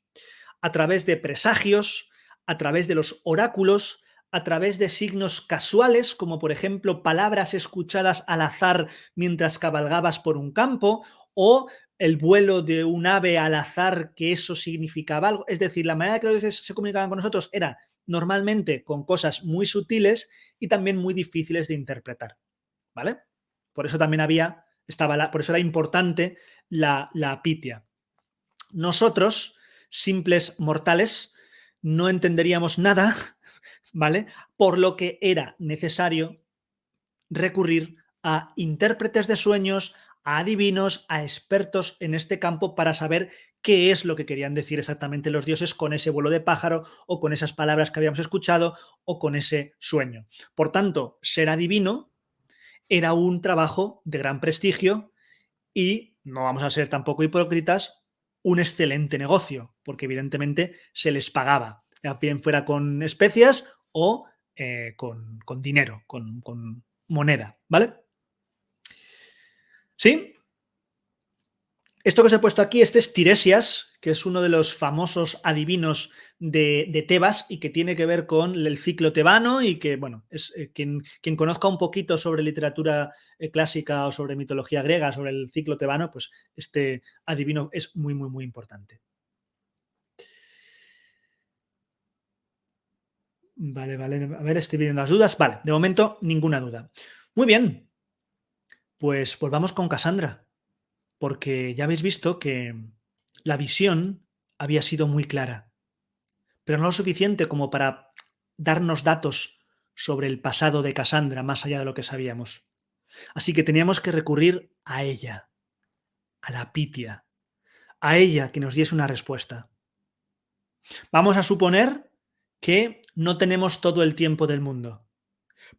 a través de presagios, a través de los oráculos, a través de signos casuales, como por ejemplo palabras escuchadas al azar mientras cabalgabas por un campo, o el vuelo de un ave al azar, que eso significaba algo. Es decir, la manera que los dioses se comunicaban con nosotros era normalmente con cosas muy sutiles y también muy difíciles de interpretar, ¿vale? Por eso también por eso era importante la pitia. Nosotros, simples mortales, no entenderíamos nada, ¿vale? Por lo que era necesario recurrir a intérpretes de sueños, a adivinos, a expertos en este campo para saber qué es lo que querían decir exactamente los dioses con ese vuelo de pájaro o con esas palabras que habíamos escuchado o con ese sueño. Por tanto, ser adivino era un trabajo de gran prestigio y, no vamos a ser tampoco hipócritas, un excelente negocio, porque evidentemente se les pagaba, ya bien fuera con especias o con dinero, con moneda, ¿vale? ¿Sí? Esto que os he puesto aquí, este es Tiresias, que es uno de los famosos adivinos de Tebas y que tiene que ver con el ciclo tebano y que, bueno, es quien conozca un poquito sobre literatura clásica o sobre mitología griega, sobre el ciclo tebano, pues este adivino es muy, muy, muy importante. Vale, vale, a ver, estoy viendo las dudas. Vale, de momento ninguna duda. Muy bien, pues vamos con Cassandra, porque ya habéis visto que la visión había sido muy clara, pero no lo suficiente como para darnos datos sobre el pasado de Cassandra más allá de lo que sabíamos. Así que teníamos que recurrir a ella, a la Pitia, a ella que nos diese una respuesta. Vamos a suponer que no tenemos todo el tiempo del mundo.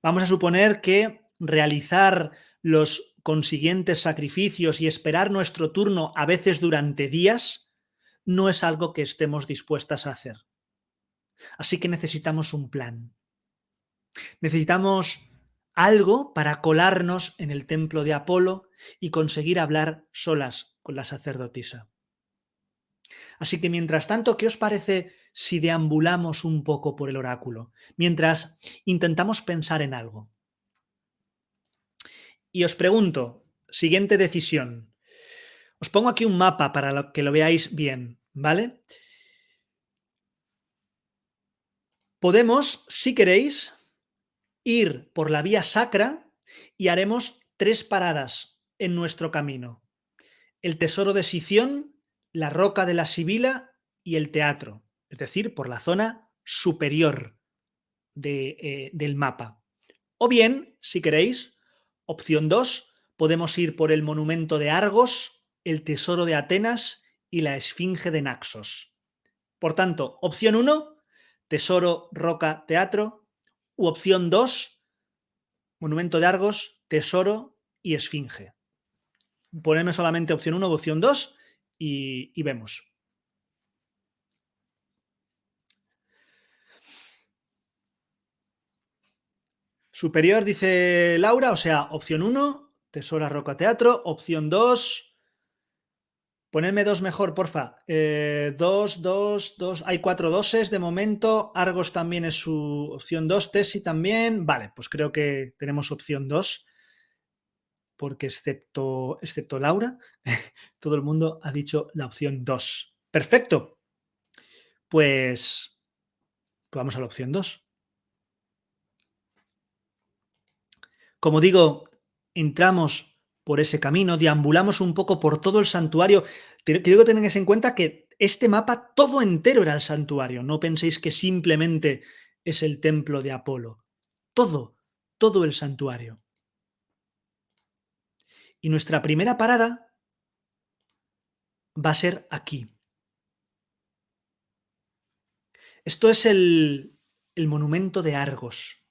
Vamos a suponer que realizar los consiguientes sacrificios y esperar nuestro turno a veces durante días no es algo que estemos dispuestas a hacer. Así que necesitamos un plan. Necesitamos algo para colarnos en el templo de Apolo y conseguir hablar solas con la sacerdotisa. Así que mientras tanto, ¿qué os parece si deambulamos un poco por el oráculo? Mientras intentamos pensar en algo. Y os pregunto, siguiente decisión. Os pongo aquí un mapa para que lo veáis bien, ¿vale? Podemos, si queréis, ir por la vía sacra y haremos 3 paradas en nuestro camino. El tesoro de Sición, la roca de la Sibila y el teatro, es decir, por la zona superior del mapa. O bien, si queréis, opción 2, podemos ir por el monumento de Argos, el tesoro de Atenas y la esfinge de Naxos. Por tanto, opción 1, tesoro, roca, teatro, u opción 2, monumento de Argos, tesoro y esfinge. Ponedme solamente opción 1 o opción 2 y vemos. Superior, dice Laura, o sea, opción 1, tesoro, roca, teatro. Opción 2, ponedme 2 mejor, porfa. 2, 2, 2. Hay 4 doses de momento. Argos también es su opción 2. Tesi también. Vale, pues creo que tenemos opción 2. Porque excepto Laura, todo el mundo ha dicho la opción 2. Perfecto. Pues vamos a la opción 2. Como digo, entramos por ese camino, deambulamos un poco por todo el santuario. Quiero que tengáis en cuenta que este mapa todo entero era el santuario. No penséis que simplemente es el templo de Apolo. Todo el santuario. Y nuestra primera parada va a ser aquí. Esto es el monumento de Argos.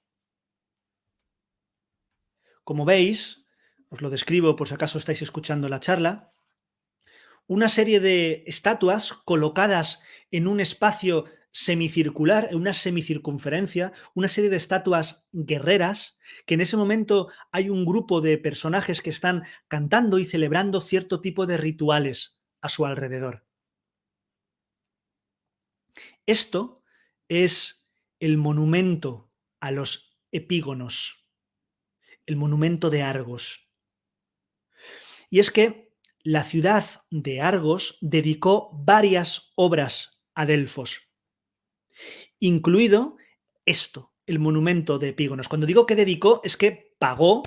Como veis, os lo describo por si acaso estáis escuchando la charla, una serie de estatuas colocadas en un espacio semicircular, en una semicircunferencia, una serie de estatuas guerreras, que en ese momento hay un grupo de personajes que están cantando y celebrando cierto tipo de rituales a su alrededor. Esto es el monumento a los epígonos, el monumento de Argos. Y es que la ciudad de Argos dedicó varias obras a Delfos, incluido esto, el monumento de Epígonos. Cuando digo que dedicó, es que pagó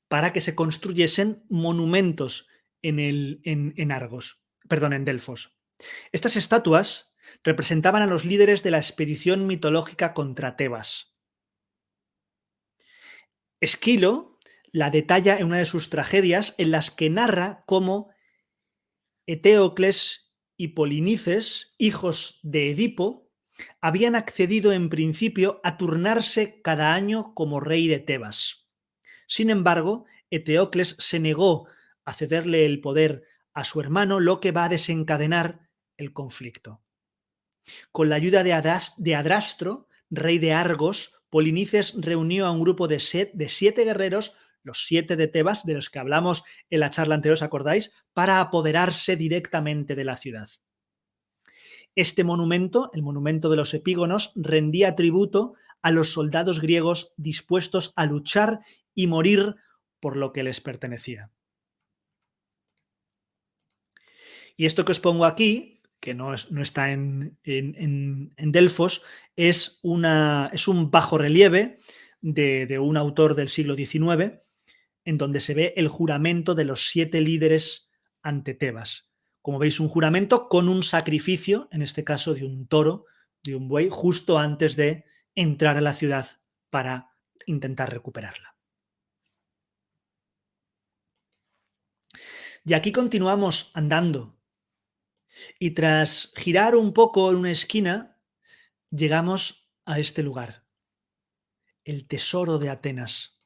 para que se construyesen monumentos en Argos, perdón, en Delfos. Estas estatuas representaban a los líderes de la expedición mitológica contra Tebas. Esquilo la detalla en una de sus tragedias en las que narra cómo Eteocles y Polinices, hijos de Edipo, habían accedido en principio a turnarse cada año como rey de Tebas. Sin embargo, Eteocles se negó a cederle el poder a su hermano, lo que va a desencadenar el conflicto. Con la ayuda de Adrastro, rey de Argos, Polinices reunió a un grupo de 7 guerreros, los 7 de Tebas, de los que hablamos en la charla anterior, ¿os acordáis? Para apoderarse directamente de la ciudad. Este monumento, el monumento de los epígonos, rendía tributo a los soldados griegos dispuestos a luchar y morir por lo que les pertenecía. Y esto que os pongo aquí, que no está en Delfos, es un bajorrelieve de un autor del siglo XIX, en donde se ve el juramento de los 7 líderes ante Tebas. Como veis, un juramento con un sacrificio, en este caso de un toro, de un buey, justo antes de entrar a la ciudad para intentar recuperarla. Y aquí continuamos andando. Y tras girar un poco en una esquina, llegamos a este lugar, el tesoro de Atenas.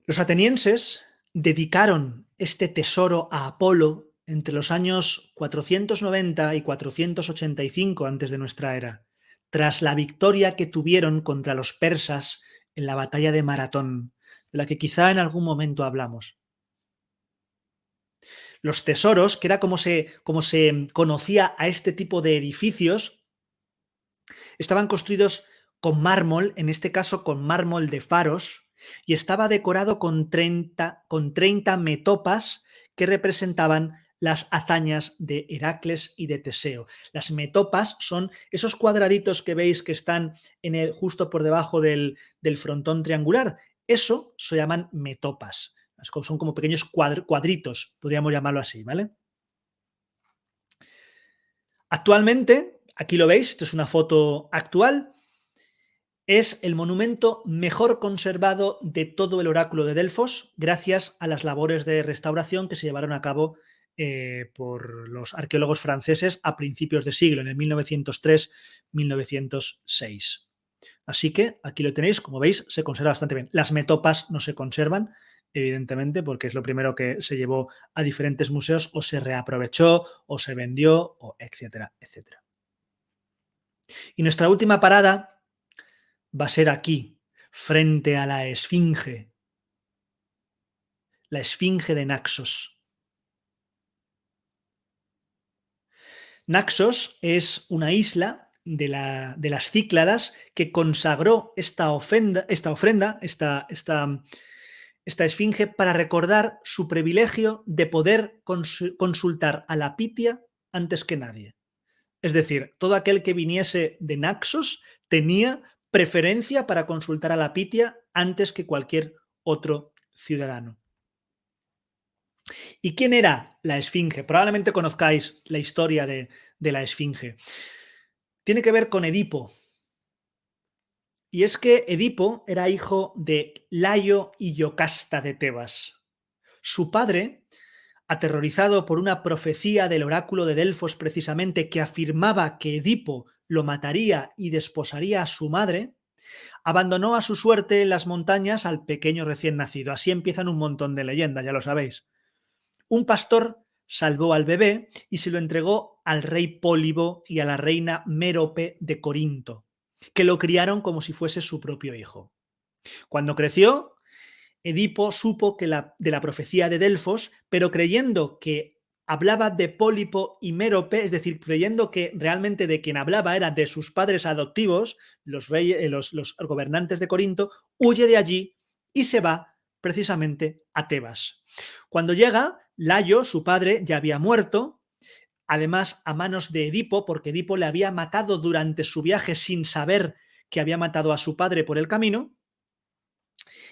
Los atenienses dedicaron este tesoro a Apolo entre los años 490 y 485 antes de nuestra era, tras la victoria que tuvieron contra los persas en la batalla de Maratón, de la que quizá en algún momento hablamos. Los tesoros, que era como se conocía a este tipo de edificios, estaban construidos con mármol, en este caso con mármol de Faros, y estaba decorado con 30 metopas que representaban las hazañas de Heracles y de Teseo. Las metopas son esos cuadraditos que veis que están justo por debajo del frontón triangular. Eso se llaman metopas. Son como pequeños cuadritos, podríamos llamarlo así, ¿vale? Actualmente, aquí lo veis, esta es una foto actual, es el monumento mejor conservado de todo el oráculo de Delfos, gracias a las labores de restauración que se llevaron a cabo por los arqueólogos franceses a principios de siglo, en el 1903-1906. Así que aquí lo tenéis, como veis, se conserva bastante bien. Las metopas no se conservan, evidentemente, porque es lo primero que se llevó a diferentes museos o se reaprovechó o se vendió, o etcétera, etcétera. Y nuestra última parada va a ser aquí, frente a la Esfinge de Naxos. Naxos es una isla de las Cícladas que consagró esta esfinge para recordar su privilegio de poder consultar a la Pitia antes que nadie. Es decir, todo aquel que viniese de Naxos tenía preferencia para consultar a la Pitia antes que cualquier otro ciudadano. ¿Y quién era la Esfinge? Probablemente conozcáis la historia de la Esfinge. Tiene que ver con Edipo. Y es que Edipo era hijo de Layo y Yocasta de Tebas. Su padre, aterrorizado por una profecía del oráculo de Delfos precisamente que afirmaba que Edipo lo mataría y desposaría a su madre, abandonó a su suerte en las montañas al pequeño recién nacido. Así empiezan un montón de leyendas, ya lo sabéis. Un pastor salvó al bebé y se lo entregó al rey Pólibo y a la reina Mérope de Corinto, que lo criaron como si fuese su propio hijo. Cuando creció, Edipo supo de la profecía de Delfos, pero creyendo que hablaba de Pólipo y Mérope, es decir, creyendo que realmente de quien hablaba era de sus padres adoptivos, los gobernantes de Corinto, huye de allí y se va precisamente a Tebas. Cuando llega, Layo, su padre, ya había muerto, además a manos de Edipo, porque Edipo le había matado durante su viaje sin saber que había matado a su padre por el camino,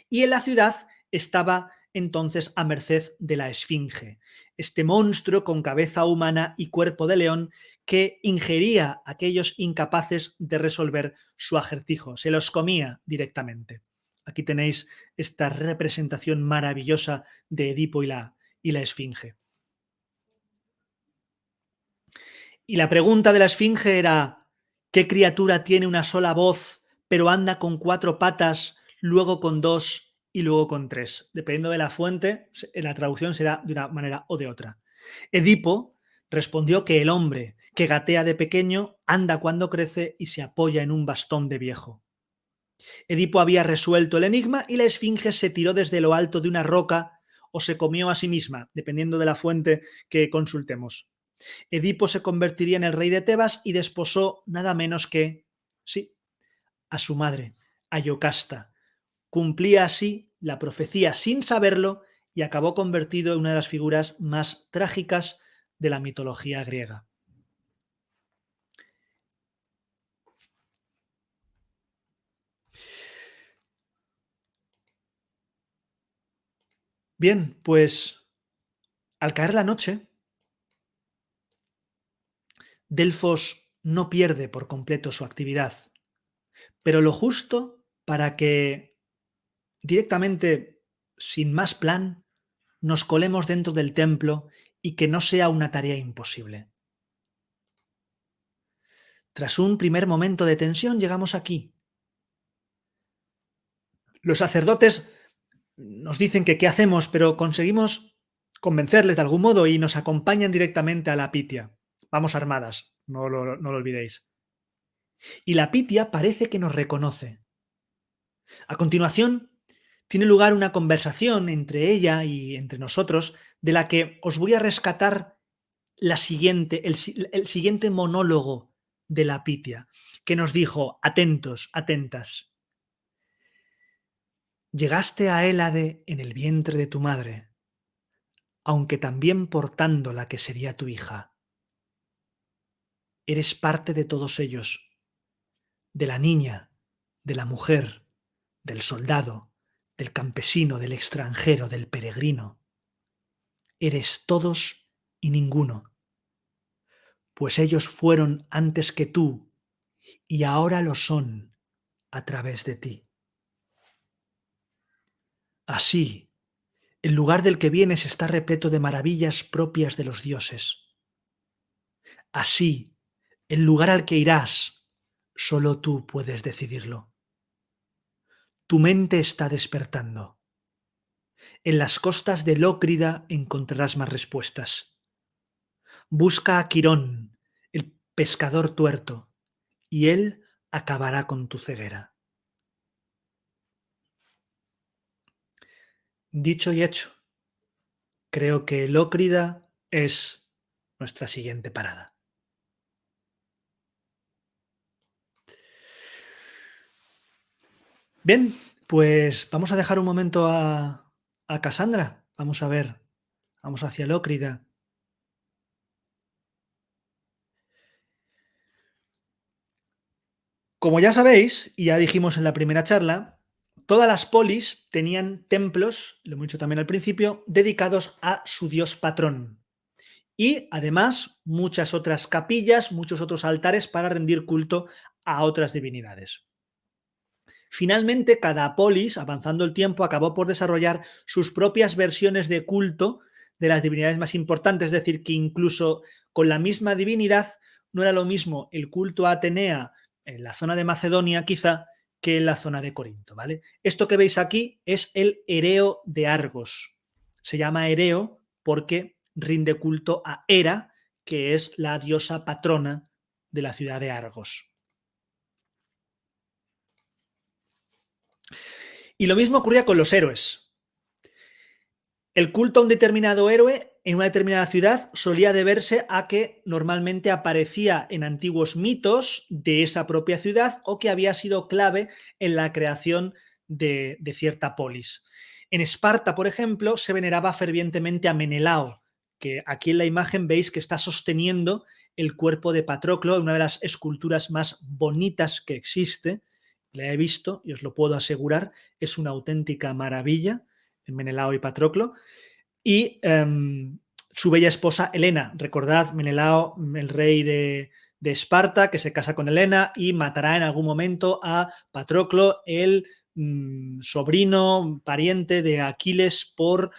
y en la ciudad estaba entonces a merced de la Esfinge, este monstruo con cabeza humana y cuerpo de león que ingería a aquellos incapaces de resolver su acertijo, se los comía directamente. Aquí tenéis esta representación maravillosa de Edipo y la Esfinge. Y la pregunta de la Esfinge era: ¿qué criatura tiene una sola voz, pero anda con 4 patas, luego con 2 y luego con 3? Dependiendo de la fuente, la traducción será de una manera o de otra. Edipo respondió que el hombre, que gatea de pequeño, anda cuando crece y se apoya en un bastón de viejo. Edipo había resuelto el enigma y la esfinge se tiró desde lo alto de una roca o se comió a sí misma, dependiendo de la fuente que consultemos. Edipo se convertiría en el rey de Tebas y desposó nada menos que, sí, a su madre, a Iocasta. Cumplía así la profecía sin saberlo y acabó convertido en una de las figuras más trágicas de la mitología griega. Bien, pues al caer la noche, Delfos no pierde por completo su actividad, pero lo justo para que directamente, sin más plan, nos colemos dentro del templo y que no sea una tarea imposible. Tras un primer momento de tensión, llegamos aquí. Los sacerdotes nos dicen que qué hacemos, pero conseguimos convencerles de algún modo y nos acompañan directamente a la Pitia. Vamos armadas, no lo olvidéis. Y la Pitia parece que nos reconoce. A continuación, tiene lugar una conversación entre ella y entre nosotros, de la que os voy a rescatar el siguiente monólogo de la Pitia, que nos dijo: atentos, atentas. Llegaste a Hélade en el vientre de tu madre, aunque también portando la que sería tu hija. Eres parte de todos ellos, de la niña, de la mujer, del soldado, del campesino, del extranjero, del peregrino. Eres todos y ninguno, pues ellos fueron antes que tú y ahora lo son a través de ti. Así, el lugar del que vienes está repleto de maravillas propias de los dioses. Así, el lugar al que irás, solo tú puedes decidirlo. Tu mente está despertando. En las costas de Lócrida encontrarás más respuestas. Busca a Quirón, el pescador tuerto, y él acabará con tu ceguera. Dicho y hecho, creo que Lócrida es nuestra siguiente parada. Bien, pues vamos a dejar un momento a Casandra. Vamos a ver, vamos hacia Lócrida. Como ya sabéis, y ya dijimos en la primera charla, todas las polis tenían templos, lo hemos dicho también al principio, dedicados a su dios patrón. Y además muchas otras capillas, muchos otros altares para rendir culto a otras divinidades. Finalmente, cada polis, avanzando el tiempo, acabó por desarrollar sus propias versiones de culto de las divinidades más importantes, es decir, que incluso con la misma divinidad no era lo mismo el culto a Atenea en la zona de Macedonia, quizá, que en la zona de Corinto, ¿vale? Esto que veis aquí es el Hereo de Argos. Se llama Hereo porque rinde culto a Hera, que es la diosa patrona de la ciudad de Argos. Y lo mismo ocurría con los héroes. El culto a un determinado héroe en una determinada ciudad solía deberse a que normalmente aparecía en antiguos mitos de esa propia ciudad o que había sido clave en la creación de cierta polis. En Esparta, por ejemplo, se veneraba fervientemente a Menelao, que aquí en la imagen veis que está sosteniendo el cuerpo de Patroclo, una de las esculturas más bonitas que existe. La he visto y os lo puedo asegurar, es una auténtica maravilla en Menelao y Patroclo, y su bella esposa Helena. Recordad, Menelao, el rey de Esparta, que se casa con Helena y matará en algún momento a Patroclo, el sobrino, pariente de Aquiles por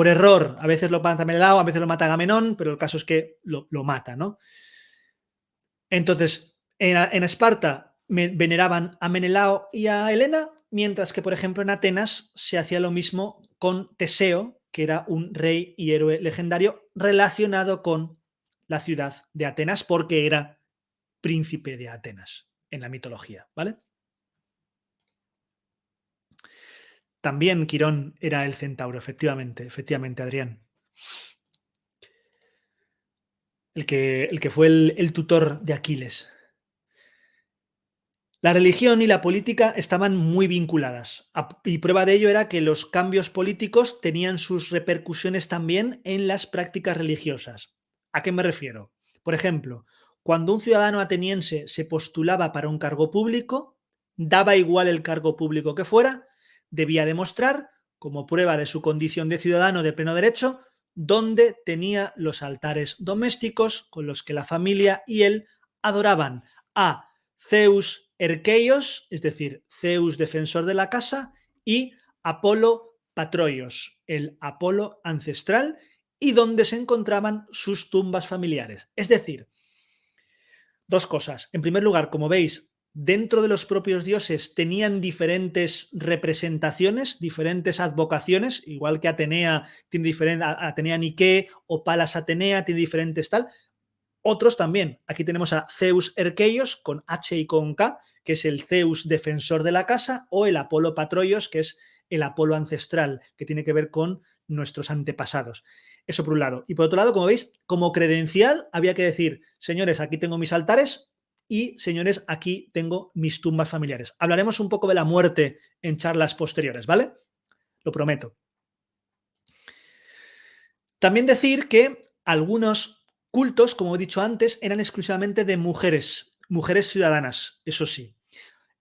error. A veces lo mata Menelao, a veces lo mata Agamenón, pero el caso es que lo mata, ¿no? Entonces, en Esparta veneraban a Menelao y a Helena, mientras que, por ejemplo, en Atenas se hacía lo mismo con Teseo, que era un rey y héroe legendario relacionado con la ciudad de Atenas, porque era príncipe de Atenas en la mitología, ¿vale? También Quirón era el centauro, efectivamente, Adrián. El que fue el tutor de Aquiles. La religión y la política estaban muy vinculadas, y prueba de ello era que los cambios políticos tenían sus repercusiones también en las prácticas religiosas. ¿A qué me refiero? Por ejemplo, cuando un ciudadano ateniense se postulaba para un cargo público, daba igual el cargo público que fuera, debía demostrar, como prueba de su condición de ciudadano de pleno derecho, dónde tenía los altares domésticos con los que la familia y él adoraban a Zeus Erkeios, es decir, Zeus defensor de la casa, y Apolo Patroios, el Apolo ancestral, y donde se encontraban sus tumbas familiares. Es decir, dos cosas. En primer lugar, como veis, dentro de los propios dioses tenían diferentes representaciones, diferentes advocaciones, igual que Atenea tiene diferente, Atenea Nike o Palas Atenea tiene diferentes tal. Otros también. Aquí tenemos a Zeus Erkeios con H y con K, que es el Zeus defensor de la casa, o el Apolo Patroios, que es el Apolo ancestral, que tiene que ver con nuestros antepasados. Eso por un lado. Y por otro lado, como veis, como credencial había que decir, señores, aquí tengo mis altares y, señores, aquí tengo mis tumbas familiares. Hablaremos un poco de la muerte en charlas posteriores, ¿vale? Lo prometo. También decir que algunos cultos, como he dicho antes, eran exclusivamente de mujeres ciudadanas, eso sí.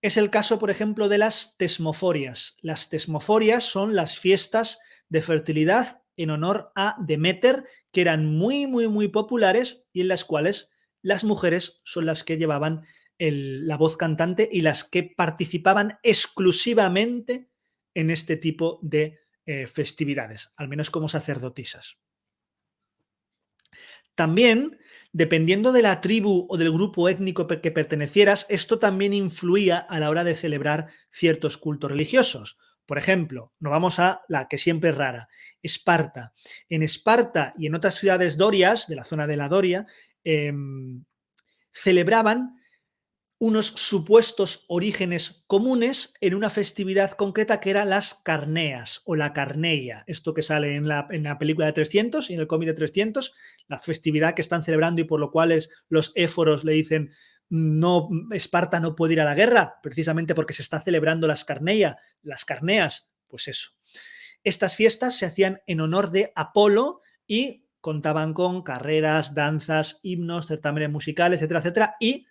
Es el caso, por ejemplo, de las tesmoforias. Las tesmoforias son las fiestas de fertilidad en honor a Deméter, que eran muy, muy, muy populares y en las cuales las mujeres son las que llevaban la voz cantante y las que participaban exclusivamente en este tipo de festividades, al menos como sacerdotisas. También, dependiendo de la tribu o del grupo étnico que pertenecieras, esto también influía a la hora de celebrar ciertos cultos religiosos. Por ejemplo, nos vamos a la que siempre es rara, Esparta. En Esparta y en otras ciudades dorias, de la zona de la Doria, celebraban unos supuestos orígenes comunes en una festividad concreta que era las Carneas o la Carneia, esto que sale en la película de 300 y en el cómic de 300, la festividad que están celebrando y por lo cual los éforos le dicen no, Esparta no puede ir a la guerra, precisamente porque se está celebrando las Carneas, pues eso. Estas fiestas se hacían en honor de Apolo y contaban con carreras, danzas, himnos, certámenes musicales, etcétera, etcétera, y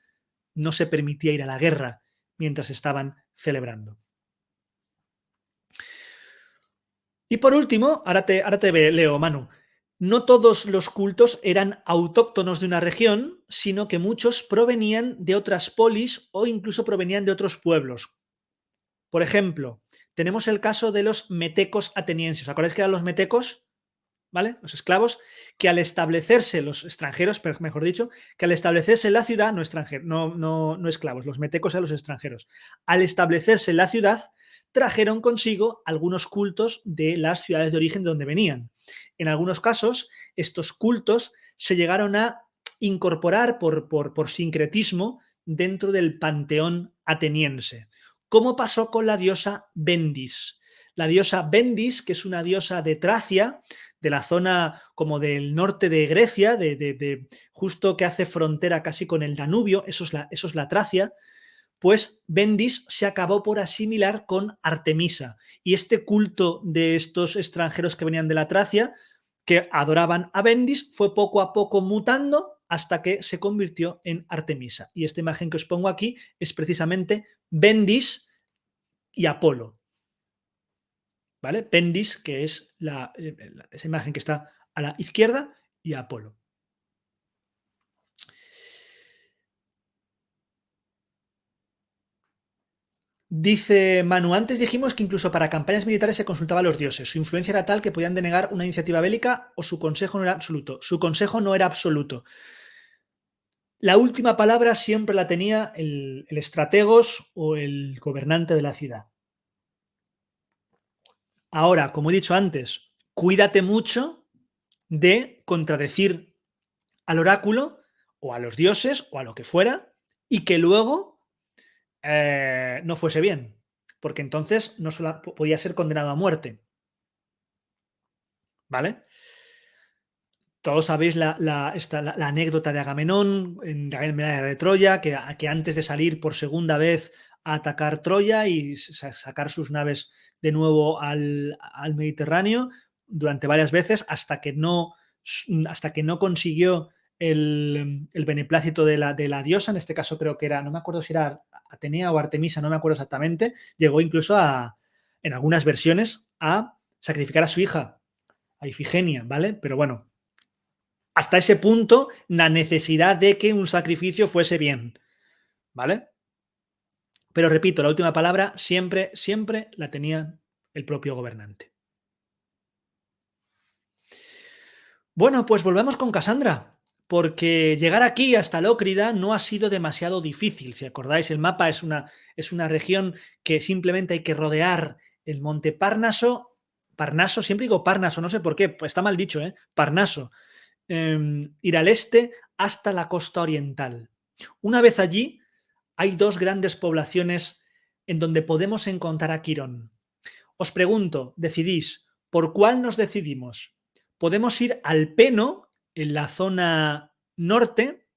no se permitía ir a la guerra mientras estaban celebrando. Y por último, ahora te leo, Manu, no todos los cultos eran autóctonos de una región, sino que muchos provenían de otras polis o incluso provenían de otros pueblos. Por ejemplo, tenemos el caso de los metecos atenienses. ¿Os acordáis que eran los metecos? ¿Vale? Los esclavos, que al establecerse, los extranjeros, mejor dicho, que al establecerse en la ciudad, no esclavos, los metecos eran los extranjeros, al establecerse en la ciudad, trajeron consigo algunos cultos de las ciudades de origen de donde venían. En algunos casos, estos cultos se llegaron a incorporar por sincretismo dentro del panteón ateniense, como pasó con la diosa Bendis. La diosa Bendis, que es una diosa de Tracia, de la zona como del norte de Grecia, justo que hace frontera casi con el Danubio, eso es la Tracia, pues Bendis se acabó por asimilar con Artemisa. Y este culto de estos extranjeros que venían de la Tracia, que adoraban a Bendis, fue poco a poco mutando hasta que se convirtió en Artemisa. Y esta imagen que os pongo aquí es precisamente Bendis y Apolo. ¿Vale? Bendis, que es esa imagen que está a la izquierda, y Apolo. Dice Manu, antes dijimos que incluso para campañas militares se consultaba a los dioses. Su influencia era tal que podían denegar una iniciativa bélica o su consejo no era absoluto. Su consejo no era absoluto. La última palabra siempre la tenía el estrategos o el gobernante de la ciudad. Ahora, como he dicho antes, cuídate mucho de contradecir al oráculo o a los dioses o a lo que fuera y que luego no fuese bien, porque entonces no solo podía ser condenado a muerte, ¿vale? Todos sabéis la anécdota de Agamenón en la Guerra de Troya, que antes de salir por segunda vez a atacar Troya y sacar sus naves de nuevo al Mediterráneo, durante varias veces, hasta que no consiguió el beneplácito de la diosa, en este caso creo que era, no me acuerdo si era Atenea o Artemisa, no me acuerdo exactamente, llegó incluso en algunas versiones, a sacrificar a su hija, a Ifigenia, ¿vale? Pero bueno, hasta ese punto, la necesidad de que un sacrificio fuese bien, ¿vale? Pero repito, la última palabra siempre, siempre la tenía el propio gobernante. Bueno, pues volvemos con Casandra, porque llegar aquí hasta Lócrida no ha sido demasiado difícil. Si acordáis, el mapa es una región que simplemente hay que rodear el monte Parnaso. Parnaso, siempre digo Parnaso, no sé por qué, pues está mal dicho, ¿eh? Parnaso. Ir al este hasta la costa oriental. Una vez allí, hay dos grandes poblaciones en donde podemos encontrar a Quirón. Os pregunto, decidís, ¿por cuál nos decidimos? Podemos ir al Peno, en la zona norte,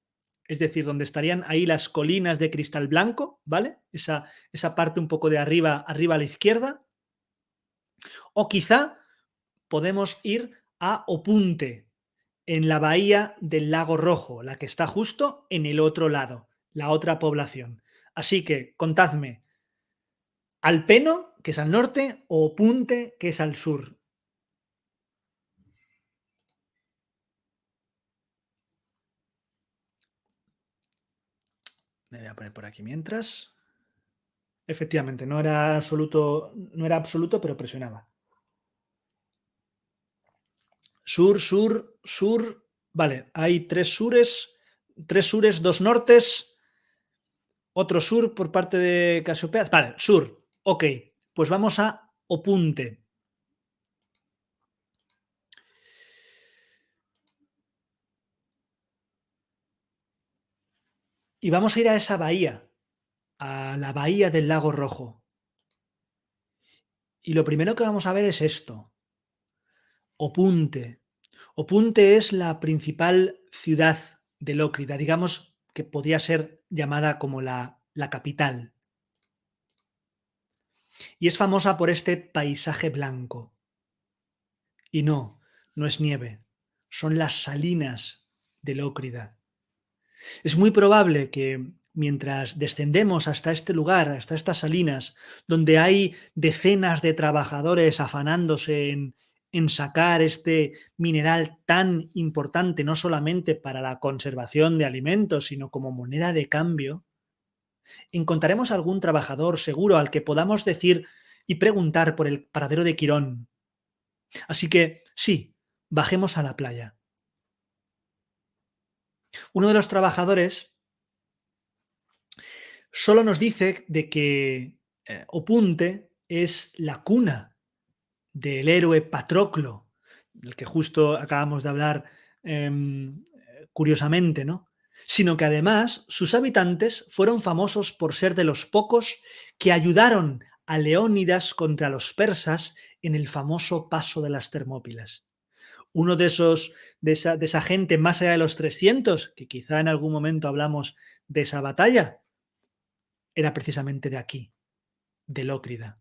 es decir, donde estarían ahí las colinas de cristal blanco, ¿vale? Esa parte un poco de arriba a la izquierda. O quizá podemos ir a Opunte, en la bahía del Lago Rojo, la que está justo en el otro lado, la otra población. Así que contadme, Alpeno, que es al norte, o Punte, que es al sur. Me voy a poner por aquí mientras. Efectivamente, no era absoluto, pero presionaba. Sur, sur, sur. Vale, hay tres sures, dos nortes, otro sur por parte de Casiopeas. Vale, sur. Ok, pues vamos a Opunte. Y vamos a ir a esa bahía, a la bahía del Lago Rojo. Y lo primero que vamos a ver es esto. Opunte. Opunte es la principal ciudad de Lócrida, digamos que podría ser llamada como la capital. Y es famosa por este paisaje blanco. Y no es nieve, son las salinas de Lócrida. Es muy probable que mientras descendemos hasta este lugar, hasta estas salinas, donde hay decenas de trabajadores afanándose en sacar este mineral tan importante, no solamente para la conservación de alimentos, sino como moneda de cambio, encontraremos algún trabajador seguro al que podamos decir y preguntar por el paradero de Quirón. Así que sí, bajemos a la playa. Uno de los trabajadores solo nos dice de que Opunte es la cuna del héroe Patroclo, del que justo acabamos de hablar curiosamente, ¿no? Sino que además sus habitantes fueron famosos por ser de los pocos que ayudaron a Leónidas contra los persas en el famoso paso de las Termópilas. Uno de esa gente más allá de los 300, que quizá en algún momento hablamos de esa batalla, era precisamente de aquí, de Lócrida.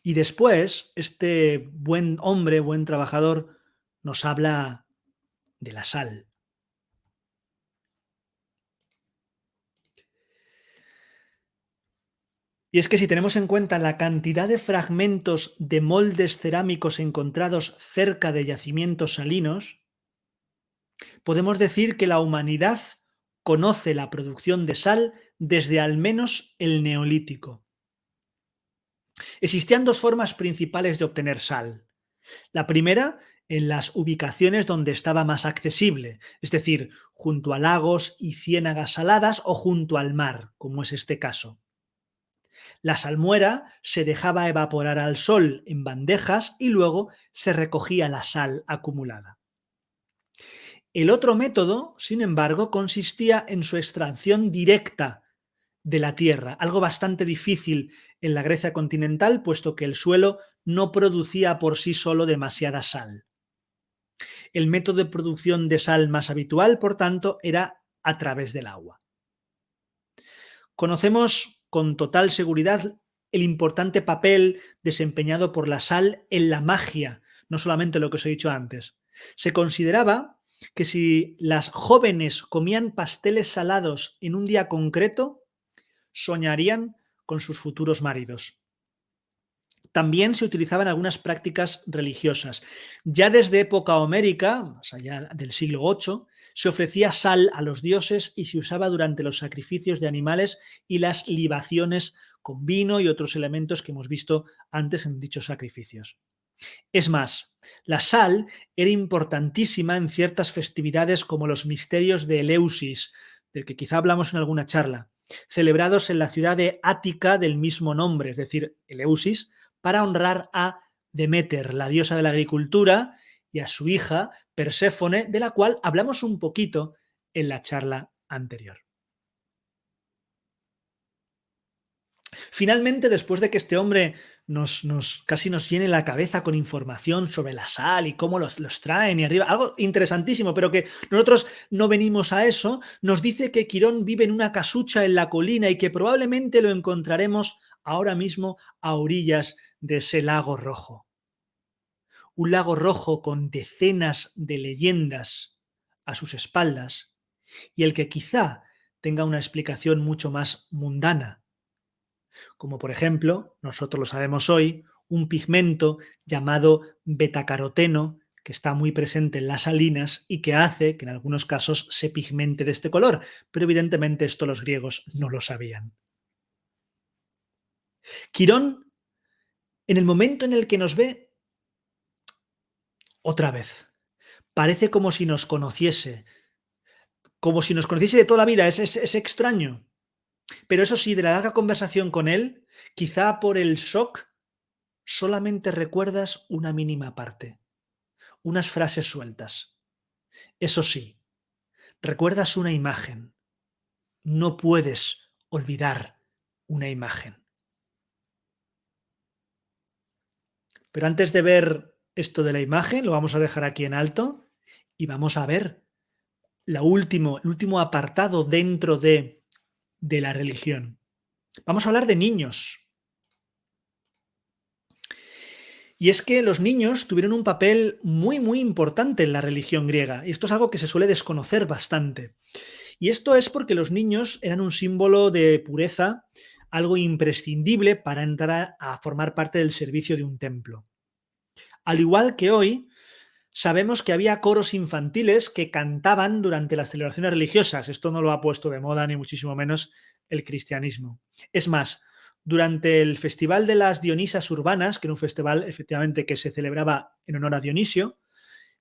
Y después, este buen hombre, buen trabajador, nos habla de la sal. Y es que si tenemos en cuenta la cantidad de fragmentos de moldes cerámicos encontrados cerca de yacimientos salinos, podemos decir que la humanidad conoce la producción de sal desde al menos el Neolítico. Existían dos formas principales de obtener sal. La primera, en las ubicaciones donde estaba más accesible, es decir, junto a lagos y ciénagas saladas o junto al mar, como es este caso. La salmuera se dejaba evaporar al sol en bandejas y luego se recogía la sal acumulada. El otro método, sin embargo, consistía en su extracción directa de la tierra, algo bastante difícil en la Grecia continental, puesto que el suelo no producía por sí solo demasiada sal. El método de producción de sal más habitual, por tanto, era a través del agua. Conocemos con total seguridad el importante papel desempeñado por la sal en la magia, no solamente lo que os he dicho antes. Se consideraba que si las jóvenes comían pasteles salados en un día concreto, soñarían con sus futuros maridos. También se utilizaban algunas prácticas religiosas. Ya desde época homérica, más allá del siglo VIII, se ofrecía sal a los dioses y se usaba durante los sacrificios de animales y las libaciones con vino y otros elementos que hemos visto antes en dichos sacrificios. Es más, la sal era importantísima en ciertas festividades como los misterios de Eleusis, del que quizá hablamos en alguna charla, celebrados en la ciudad de Ática del mismo nombre, es decir, Eleusis, para honrar a Deméter, la diosa de la agricultura, y a su hija Perséfone, de la cual hablamos un poquito en la charla anterior. Finalmente, después de que este hombre casi nos llene la cabeza con información sobre la sal y cómo los traen y arriba, algo interesantísimo, pero que nosotros no venimos a eso, nos dice que Quirón vive en una casucha en la colina y que probablemente lo encontraremos ahora mismo a orillas de ese lago rojo. Un lago rojo con decenas de leyendas a sus espaldas y el que quizá tenga una explicación mucho más mundana, como por ejemplo, nosotros lo sabemos hoy, un pigmento llamado betacaroteno que está muy presente en las salinas y que hace que en algunos casos se pigmente de este color, pero evidentemente esto los griegos no lo sabían. Quirón, en el momento en el que nos ve, otra vez, parece como si nos conociese de toda la vida, es extraño. Pero eso sí, de la larga conversación con él, quizá por el shock, solamente recuerdas una mínima parte, unas frases sueltas. Eso sí, recuerdas una imagen. No puedes olvidar una imagen. Pero antes de ver esto de la imagen, lo vamos a dejar aquí en alto y vamos a ver el último apartado dentro de la religión. Vamos a hablar de niños. Y es que los niños tuvieron un papel muy, muy importante en la religión griega. Y esto es algo que se suele desconocer bastante. Y esto es porque los niños eran un símbolo de pureza, algo imprescindible para entrar a formar parte del servicio de un templo. Al igual que hoy, sabemos que había coros infantiles que cantaban durante las celebraciones religiosas. Esto no lo ha puesto de moda ni muchísimo menos el cristianismo. Es más, durante el Festival de las Dionisas Urbanas, que era un festival efectivamente que se celebraba en honor a Dionisio,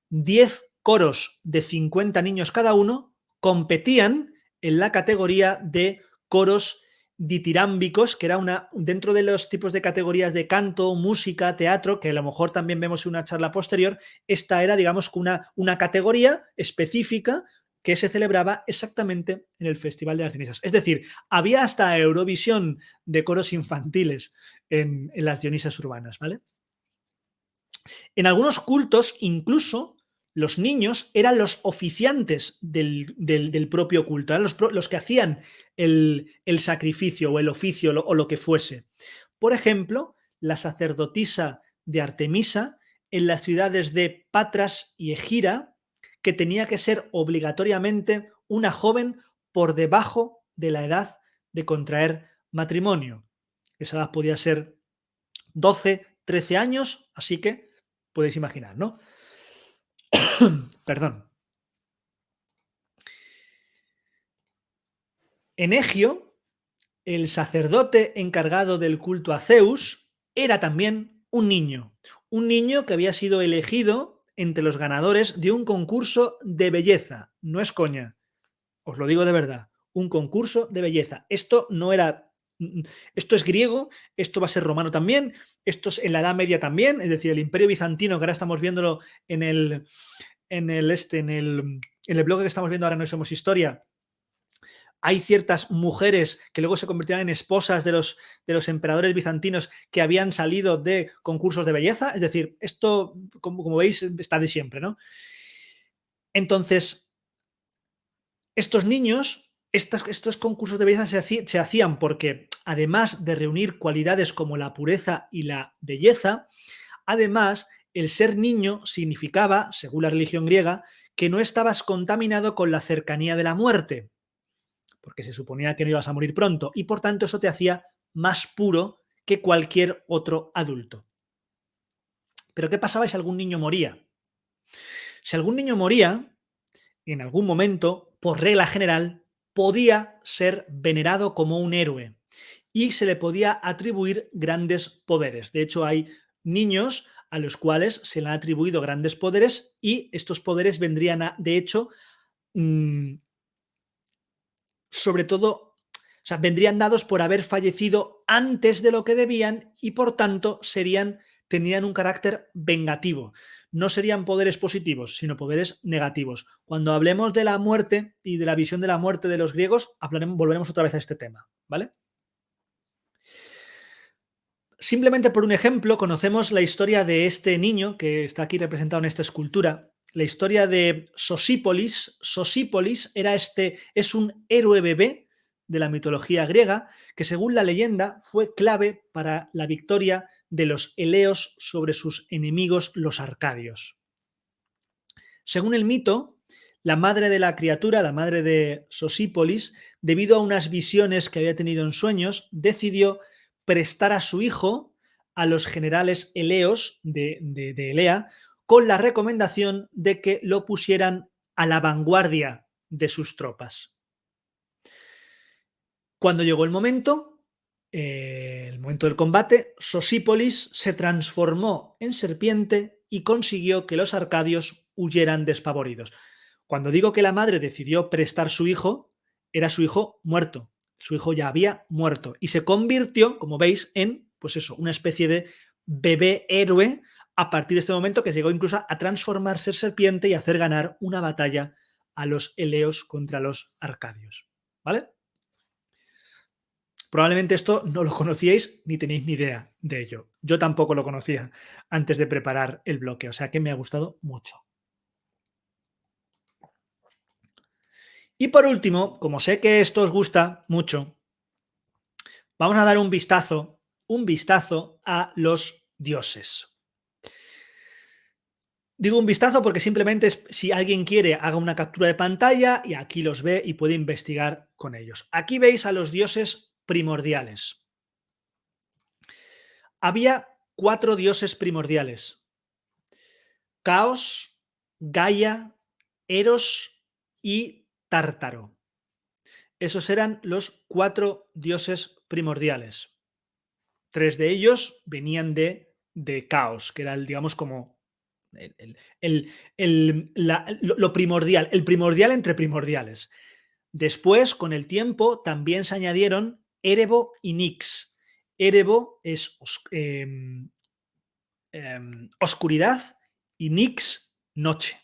10 coros de 50 niños cada uno competían en la categoría de coros ditirámbicos, que era dentro de los tipos de categorías de canto, música, teatro, que a lo mejor también vemos en una charla posterior. Esta era, digamos, una categoría específica que se celebraba exactamente en el Festival de las Dionisas. Es decir, había hasta Eurovisión de coros infantiles en las Dionisas urbanas, ¿vale? En algunos cultos, incluso, los niños eran los oficiantes del propio culto, eran los que hacían el sacrificio o el oficio o lo que fuese. Por ejemplo, la sacerdotisa de Artemisa en las ciudades de Patras y Egira, que tenía que ser obligatoriamente una joven por debajo de la edad de contraer matrimonio. Esa edad podía ser 12, 13 años, así que podéis imaginar, ¿no? Perdón. En Egio, el sacerdote encargado del culto a Zeus era también un niño que había sido elegido entre los ganadores de un concurso de belleza. No es coña, os lo digo de verdad, un concurso de belleza. Esto es griego, esto va a ser romano también, esto es en la Edad Media también, es decir, el Imperio Bizantino, que ahora estamos viéndolo en el en el bloque que estamos viendo ahora No Somos Historia, hay ciertas mujeres que luego se convertirán en esposas de los emperadores bizantinos que habían salido de concursos de belleza. Es decir, esto, como veis, está de siempre, ¿no? Entonces, estos niños, estos concursos de belleza se hacían porque, además de reunir cualidades como la pureza y la belleza, además, el ser niño significaba, según la religión griega, que no estabas contaminado con la cercanía de la muerte, porque se suponía que no ibas a morir pronto, y por tanto eso te hacía más puro que cualquier otro adulto. Pero ¿qué pasaba si algún niño moría? Si algún niño moría, en algún momento, por regla general, podía ser venerado como un héroe y se le podía atribuir grandes poderes. De hecho, hay niños a los cuales se le han atribuido grandes poderes y estos poderes vendrían a, de hecho, sobre todo, o sea, vendrían dados por haber fallecido antes de lo que debían y por tanto tendrían un carácter vengativo. No serían poderes positivos, sino poderes negativos. Cuando hablemos de la muerte y de la visión de la muerte de los griegos, volveremos otra vez a este tema, ¿vale? Simplemente por un ejemplo, conocemos la historia de este niño que está aquí representado en esta escultura, la historia de Sosípolis. Sosípolis es un héroe bebé de la mitología griega que, según la leyenda, fue clave para la victoria de los eleos sobre sus enemigos, los arcadios. Según el mito, la madre de la criatura, la madre de Sosípolis, debido a unas visiones que había tenido en sueños, decidió prestar a su hijo a los generales eleos de Elea con la recomendación de que lo pusieran a la vanguardia de sus tropas. Cuando llegó el momento del combate, Sosípolis se transformó en serpiente y consiguió que los arcadios huyeran despavoridos. Cuando digo que la madre decidió prestar su hijo, era su hijo muerto. Su hijo ya había muerto y se convirtió, como veis, en, pues eso, una especie de bebé héroe a partir de este momento, que llegó incluso a transformarse en serpiente y hacer ganar una batalla a los eleos contra los arcadios. ¿Vale? Probablemente esto no lo conocíais ni tenéis ni idea de ello. Yo tampoco lo conocía antes de preparar el bloque, o sea que me ha gustado mucho. Y por último, como sé que esto os gusta mucho, vamos a dar un vistazo a los dioses. Digo un vistazo porque simplemente si alguien quiere, haga una captura de pantalla y aquí los ve y puede investigar con ellos. Aquí veis a los dioses primordiales. Había 4 dioses primordiales: Caos, Gaia, Eros y Tártaro. Esos eran los 4 dioses primordiales. 3 de ellos venían de Caos, que era digamos como lo primordial, el primordial entre primordiales. Después, con el tiempo, también se añadieron Erebo y Nix. Erebo es oscuridad y Nix, noche.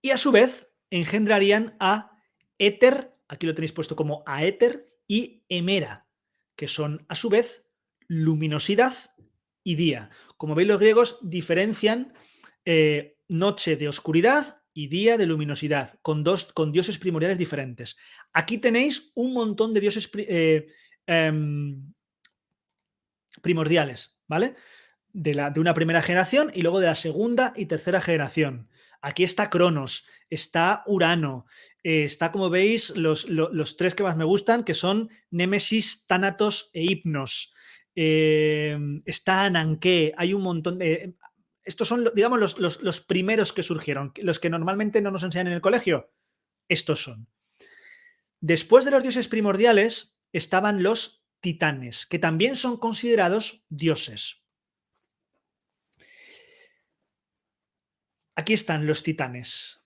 Y a su vez engendrarían a Éter, aquí lo tenéis puesto como Aéter, y Hemera, que son a su vez luminosidad y día. Como veis, los griegos diferencian noche de oscuridad y día de luminosidad, con dioses primordiales diferentes. Aquí tenéis un montón de dioses primordiales, ¿vale? De una primera generación y luego de la segunda y tercera generación. Aquí está Cronos, está Urano, está, como veis, los 3 que más me gustan, que son Némesis, Tánatos e Hipnos. Está Ananké, hay un montón de... Estos son, digamos, los primeros que surgieron, los que normalmente no nos enseñan en el colegio. Estos son. Después de los dioses primordiales estaban los titanes, que también son considerados dioses. Aquí están los titanes.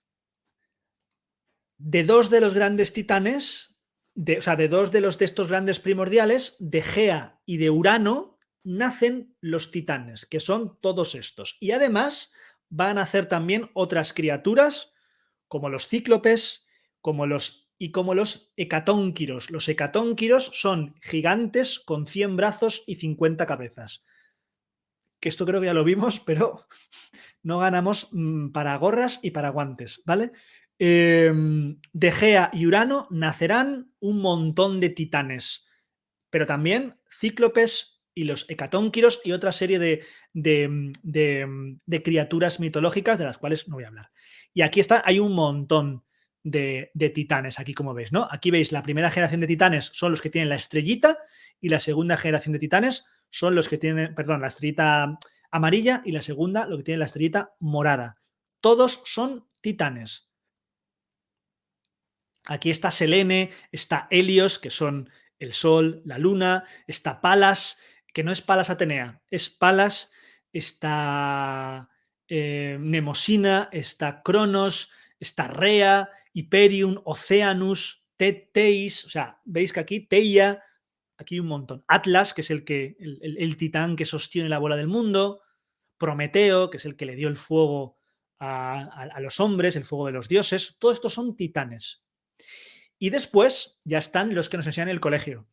De 2 de los grandes titanes, de 2 de estos grandes primordiales, de Gea y de Urano, nacen los titanes, que son todos estos. Y además van a hacer también otras criaturas, como los cíclopes, como los hecatónquiros. Los hecatónquiros son gigantes con 100 brazos y 50 cabezas. Que esto creo que ya lo vimos, pero no ganamos para gorras y para guantes, ¿vale? De Gea y Urano nacerán un montón de titanes, pero también cíclopes y los hecatónquiros y otra serie de criaturas mitológicas de las cuales no voy a hablar. Y aquí está, hay un montón de titanes, aquí como veis, ¿no? Aquí veis, la primera generación de titanes son los que tienen la estrellita y la segunda generación de titanes son los que tienen, perdón, la estrellita amarilla y la segunda lo que tiene la estrellita morada. Todos son titanes. Aquí está Selene, está Helios, que son el Sol, la Luna, está Palas, que no es Palas Atenea, es Palas, está Nemosina, está Cronos, está Rea, Hyperion, Oceanus, Teis, o sea, veis que aquí Teia, aquí hay un montón. Atlas, que es el titán que sostiene la bola del mundo, Prometeo, que es el que le dio el fuego a los hombres, el fuego de los dioses, todos estos son titanes. Y después ya están los que nos enseñan en el colegio,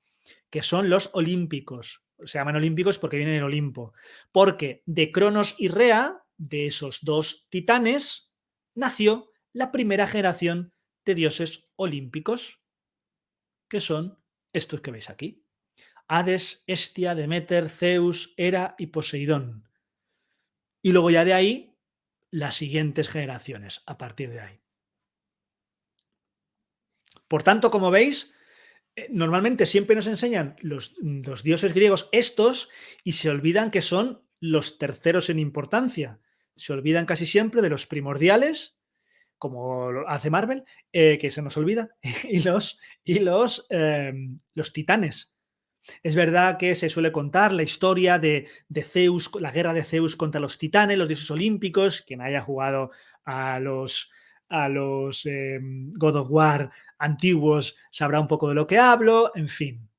que son los olímpicos. Se llaman olímpicos porque vienen en Olimpo. Porque de Cronos y Rea, de esos dos titanes, nació la primera generación de dioses olímpicos, que son estos que veis aquí. Hades, Hestia, Deméter, Zeus, Hera y Poseidón. Y luego ya de ahí, las siguientes generaciones, a partir de ahí. Por tanto, como veis, normalmente siempre nos enseñan los dioses griegos estos y se olvidan que son los terceros en importancia. Se olvidan casi siempre de los primordiales, como hace Marvel, que se nos olvida, y los titanes. Es verdad que se suele contar la historia de Zeus, la guerra de Zeus contra los titanes, los dioses olímpicos. Quien haya jugado a los God of War antiguos sabrá un poco de lo que hablo, en fin.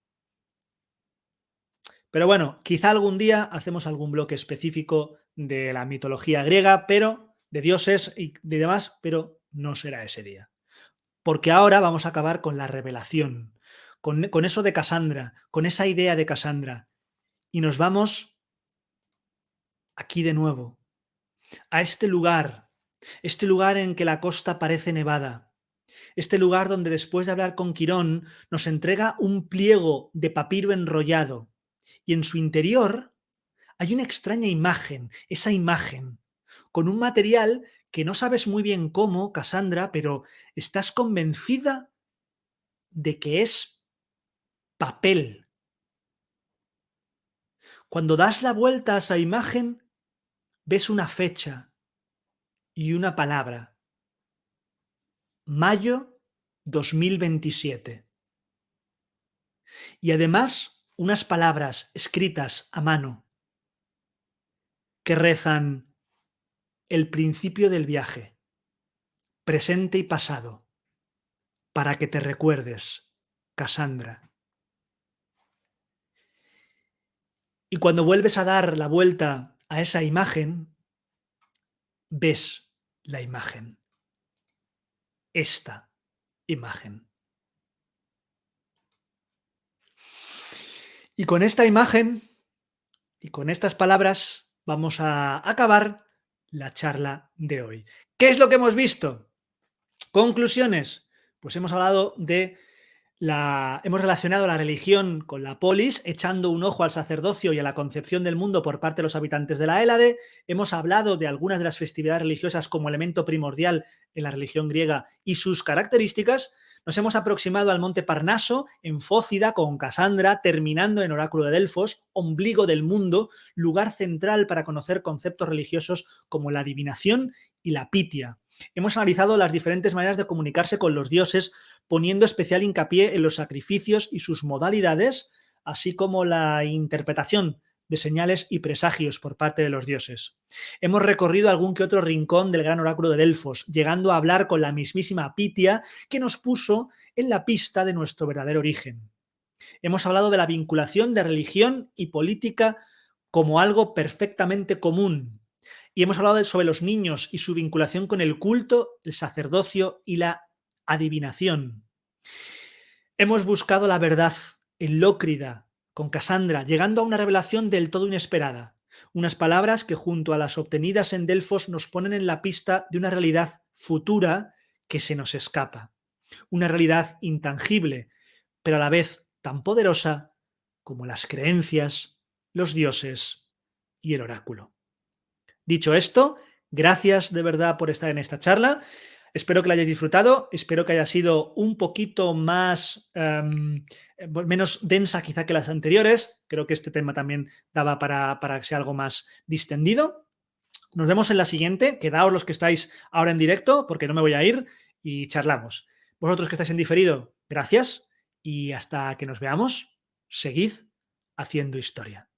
Pero bueno, quizá algún día hacemos algún bloque específico de la mitología griega, pero de dioses y de demás, pero no será ese día. Porque ahora vamos a acabar con la revelación, con eso de Casandra, con esa idea de Casandra. Y nos vamos aquí de nuevo, a este lugar en que la costa parece nevada, este lugar donde después de hablar con Quirón nos entrega un pliego de papiro enrollado y en su interior hay una extraña imagen, esa imagen, con un material que no sabes muy bien cómo, Casandra, pero estás convencida de que es papel. Cuando das la vuelta a esa imagen, ves una fecha y una palabra. Mayo 2027. Y además unas palabras escritas a mano que rezan: el principio del viaje, presente y pasado, para que te recuerdes, Casandra. Y cuando vuelves a dar la vuelta a esa imagen, ves la imagen. Esta imagen. Y con esta imagen y con estas palabras vamos a acabar la charla de hoy. ¿Qué es lo que hemos visto? Conclusiones. Pues hemos hablado hemos relacionado la religión con la polis, echando un ojo al sacerdocio y a la concepción del mundo por parte de los habitantes de la Hélade. Hemos hablado de algunas de las festividades religiosas como elemento primordial en la religión griega y sus características. Nos hemos aproximado al monte Parnaso, en Fócida, con Casandra, terminando en Oráculo de Delfos, ombligo del mundo, lugar central para conocer conceptos religiosos como la adivinación y la pitia. Hemos analizado las diferentes maneras de comunicarse con los dioses, poniendo especial hincapié en los sacrificios y sus modalidades, así como la interpretación de señales y presagios por parte de los dioses. Hemos recorrido algún que otro rincón del gran oráculo de Delfos, llegando a hablar con la mismísima Pitia, que nos puso en la pista de nuestro verdadero origen. Hemos hablado de la vinculación de religión y política como algo perfectamente común. Y hemos hablado sobre los niños y su vinculación con el culto, el sacerdocio y la adivinación. Hemos buscado la verdad en Lócrida, con Casandra, llegando a una revelación del todo inesperada. Unas palabras que junto a las obtenidas en Delfos nos ponen en la pista de una realidad futura que se nos escapa. Una realidad intangible, pero a la vez tan poderosa como las creencias, los dioses y el oráculo. Dicho esto, gracias de verdad por estar en esta charla. Espero que la hayáis disfrutado, espero que haya sido un poquito más, menos densa quizá que las anteriores. Creo que este tema también daba para que sea algo más distendido. Nos vemos en la siguiente. Quedaos los que estáis ahora en directo, porque no me voy a ir, y charlamos. Vosotros que estáis en diferido, gracias, y hasta que nos veamos, seguid haciendo historia.